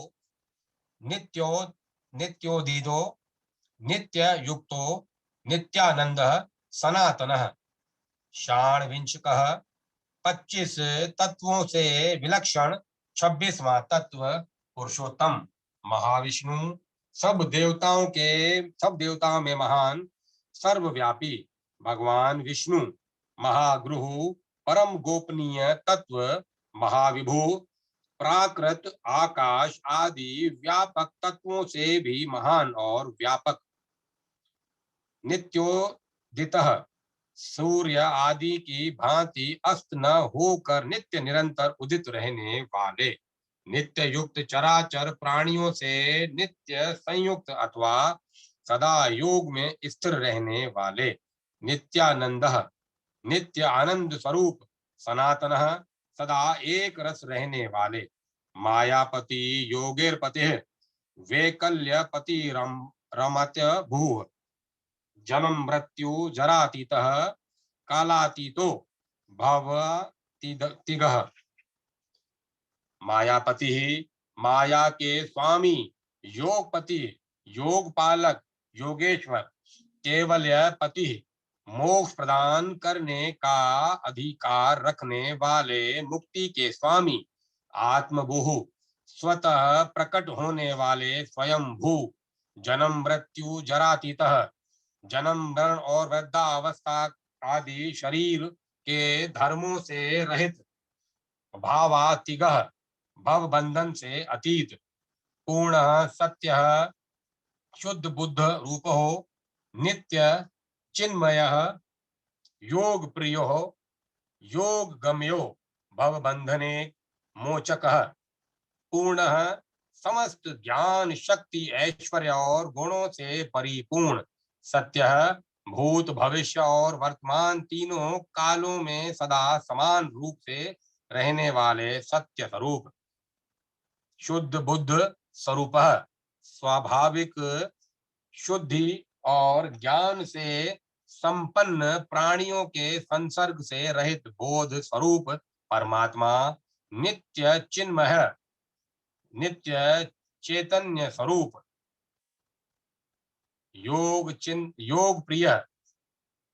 नित्योदितो, नित्य युक्तो, नित्यानंद, सनातनः। षाण्विंशकः 25 तत्वों से विलक्षण 26वां तत्व पुरुषोत्तम। महाविष्णु सब देवताओं में महान सर्वव्यापी भगवान विष्णु। महागुरु परम गोपनीय तत्व महाविभु प्राकृत आकाश आदि व्यापक तत्वों से भी महान और व्यापक। नित्योदितः सूर्य आदि की भांति अस्त न होकर नित्य निरंतर उदित रहने वाले। नित्य युक्त चराचर प्राणियों से नित्य संयुक्त अथवा सदा योग में स्थिर रहने वाले। नित्यानंदः नित्य आनंद स्वरूप सनातनः सदा एक रस रहने वाले। मायापति योगेरपति वैकल्यपति रमत्य भूः जन्म मृत्यु जरातीतः कालातीतो भवतिगः। मायापति माया के स्वामी योगपति योगपालक योगेश्वर केवल्य पति मोक्ष प्रदान करने का अधिकार रखने वाले मुक्ति के स्वामी आत्मभूः स्वतः प्रकट होने वाले स्वयं भू जन्म मृत्यु जरातीतः जन्म मरण और वृद्धावस्था आदि शरीर के धर्मों से रहित भावातिगः भव बंधन से अतीत पूर्ण सत्य शुद्ध बुद्ध रूप हो नित्य चिन्मय योग प्रियो योग गम्यो भव बंधने मोचकः पूर्ण समस्त ज्ञान शक्ति ऐश्वर्य और गुणों से परिपूर्ण सत्य भूत भविष्य और वर्तमान तीनों कालों में सदा समान रूप से रहने वाले सत्य स्वरूप शुद्ध बुद्ध स्वरूप स्वाभाविक शुद्धि और ज्ञान से संपन्न प्राणियों के संसर्ग से रहित बोध स्वरूप परमात्मा नित्य चिन्मय नित्य चैतन्य स्वरूप योग प्रिय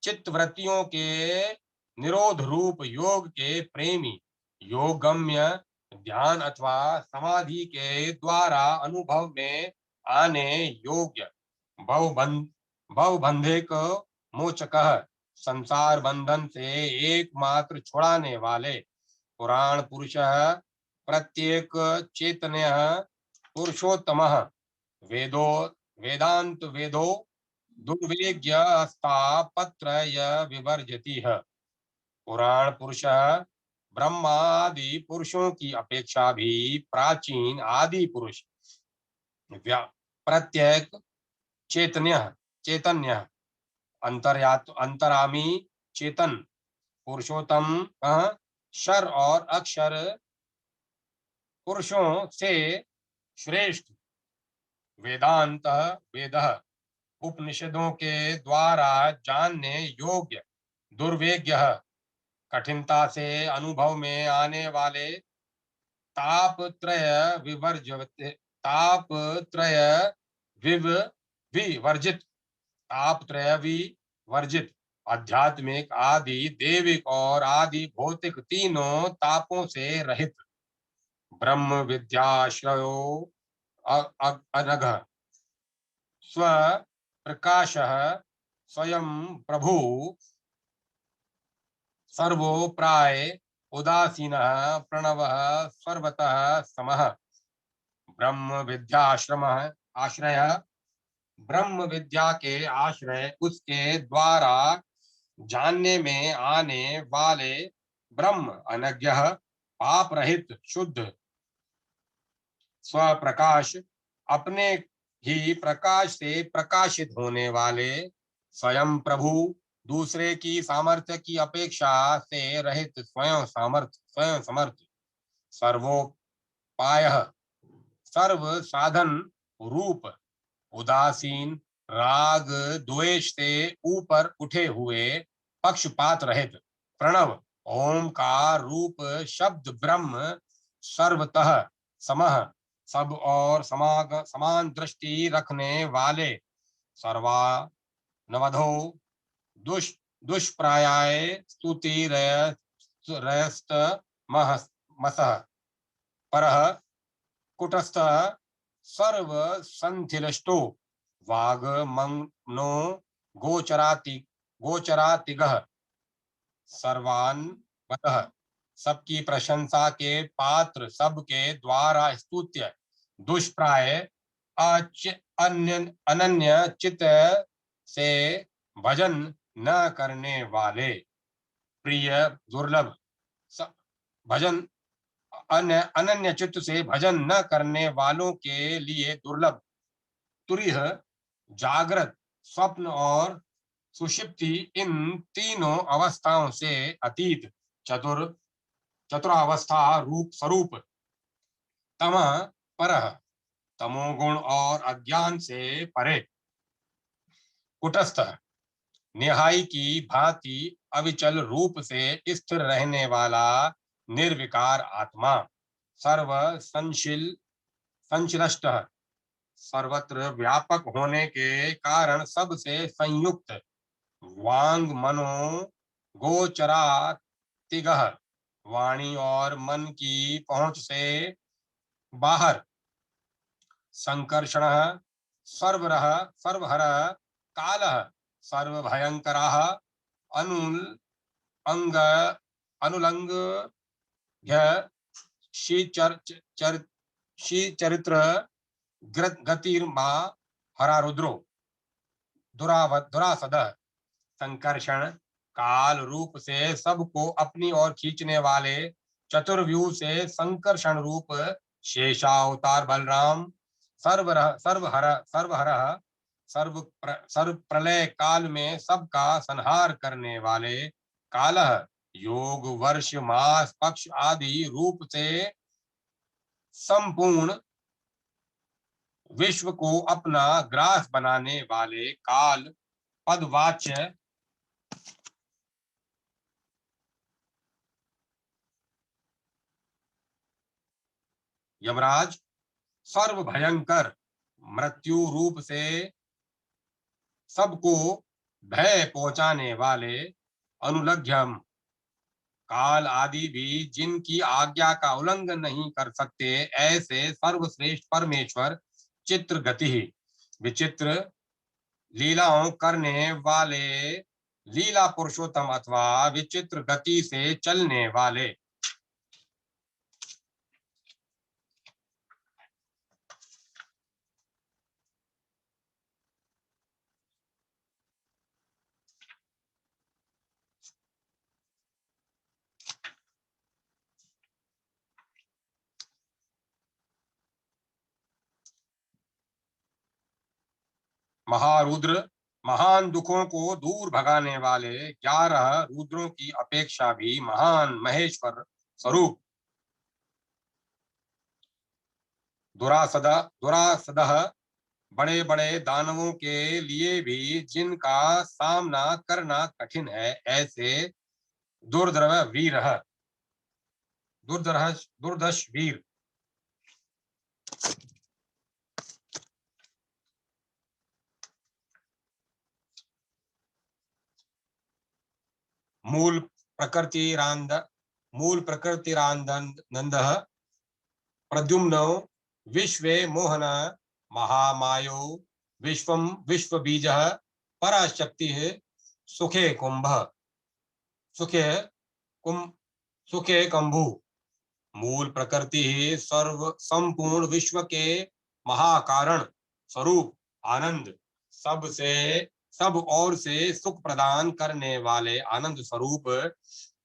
चित्तवृत्तियों के निरोध रूप योग के प्रेमी योगगम्य ध्यान अथवा समाधि के द्वारा अनुभव में आने योग्य भवबंधे को मोचकः संसार बंधन से एकमात्र छुड़ाने वाले पुराण पुरुष प्रत्येक चैतन्य पुरुषोत्तमः वेदो वेदांत वेदो दुर्वेग्य स्थापत्रय विवर्जति है। पुराण पुरुष ब्रह्मादि पुरुषों की अपेक्षा भी प्राचीन आदि पुरुष प्रत्येक चैतन्य अंतरामी चेतन पुरुषोत्तम क्षर और अक्षर पुरुषों से श्रेष्ठ वेदांत वेद उपनिषदों के द्वारा जानने योग्य दुर्वेग्य कठिनता से अनुभव में आने वाले तापत्रय विवर्जित आध्यात्मिक आदि देविक और आदि भौतिक तीनों तापों से रहित ब्रह्म विद्याश्रयो अनघ स्व प्रकाश स्वयं प्रभु सर्वोप्राय उदासीनः प्रणवः सर्वतः समः ब्रह्म विद्याश्रम आश्रय ब्रह्म विद्या के आश्रय उसके द्वारा जानने में आने वाले ब्रह्म अनज्ञ पाप रहित शुद्ध स्वप्रकाश अपने ही प्रकाश से प्रकाशित होने वाले स्वयं प्रभु दूसरे की सामर्थ्य की अपेक्षा से रहित स्वयं समर्थ सर्वोपाय सर्व साधन रूप उदासीन राग द्वेष से ऊपर उठे हुए पक्षपात रहित प्रणव ओमकार रूप शब्द ब्रह्म सर्वतः समः सब और समान दृष्टि रखने वाले सर्वानवधो दुष्ट दुष्प्रायाय स्तुति रयस्त मसः परः कुटस्थ सर्व संथिलष्टो वागमनो गोचरातिगः सर्वान वतः सबकी प्रशंसा के पात्र सबके द्वारा स्तुत्य दुष्प्राय अनन्य चित्त से भजन न करने वाले प्रिय दुर्लभ भजन अनन्य चित्त से भजन न करने वालों के लिए दुर्लभ तुरीह जागृत स्वप्न और सुषुप्ति इन तीनों अवस्थाओं से अतीत चतुरावस्था रूप स्वरूप तमः परः तमोगुण और अज्ञान से परे कुटस्थ निहाई की भांति अविचल रूप से स्थिर रहने वाला निर्विकार आत्मा सर्व संश्लिष्ट सर्वत्र व्यापक होने के कारण सबसे संयुक्त वांग मनो गोचरातिगः वाणी और मन की पहुंच से बाहर संकर्षण सर्वहर कालः सर्वभयंकरः अनुलंघ शीचरित्र गतिर्मा हरा रुद्रो दुरासद संकर्षण काल रूप से सबको अपनी ओर खींचने वाले चतुर्व्यूह से संकर्षण रूप शेषावतार बलराम सर्व प्रलय काल में सबका संहार करने वाले कालः योग वर्ष मास पक्ष आदि रूप से संपूर्ण विश्व को अपना ग्रास बनाने वाले काल पदवाच्य यमराज सर्व भयंकर मृत्यु रूप से सबको भय पहुंचाने वाले अनुलघ्यम काल आदि भी जिनकी आज्ञा का उल्लंघन नहीं कर सकते ऐसे सर्वश्रेष्ठ परमेश्वर चित्र गति विचित्र लीलाओं करने वाले लीला पुरुषोत्तम अथवा विचित्र गति से चलने वाले महारुद्र महान दुखों को दूर भगाने वाले 11 रुद्रों की अपेक्षा भी महान महेश्वर स्वरूप दुरासद बड़े बड़े दानवों के लिए भी जिनका सामना करना कठिन है ऐसे दुर्दश वीर मूल प्रकृतिरानंदः प्रद्युम्नो विश्वे मोहन महामायो विश्वबीजः पराशक्तिः सुखे कंभु मूल प्रकृति ही सर्व संपूर्ण विश्व के महाकारण स्वरूप आनंद सब ओर से सुख प्रदान करने वाले आनंद स्वरूप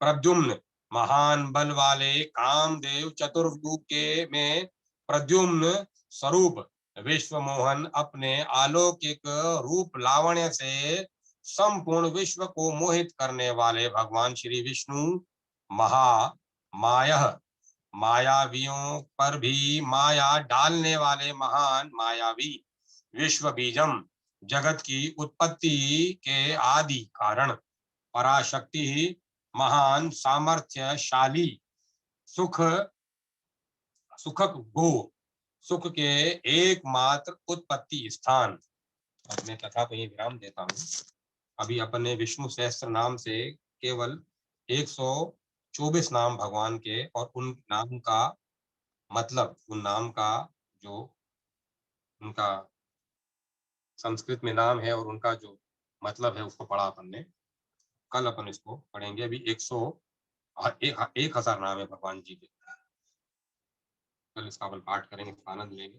प्रद्युम्न महान बल वाले कामदेव चतुर्युग के में प्रद्युम्न स्वरूप विश्व मोहन अपने अलौकिक रूप लावण्य से संपूर्ण विश्व को मोहित करने वाले भगवान श्री विष्णु महामायः मायावियों पर भी माया डालने वाले महान मायावी विश्व बीजम जगत की उत्पत्ति के आदि कारण पराशक्ति ही महान सामर्थ्यशाली सुख के एकमात्र उत्पत्ति स्थान। अब मैं कथा को यही विराम देता हूँ। अभी अपन ने विष्णु सहस्त्र नाम से केवल 124 नाम भगवान के और उन नाम का मतलब, उन नाम का जो उनका संस्कृत में नाम है और उनका जो मतलब है उसको पढ़ा अपन ने। कल अपन इसको पढ़ेंगे। अभी 1000 नाम है भगवान जी के। कल इसका अपन पाठ करेंगे, इसका आनंद लेंगे।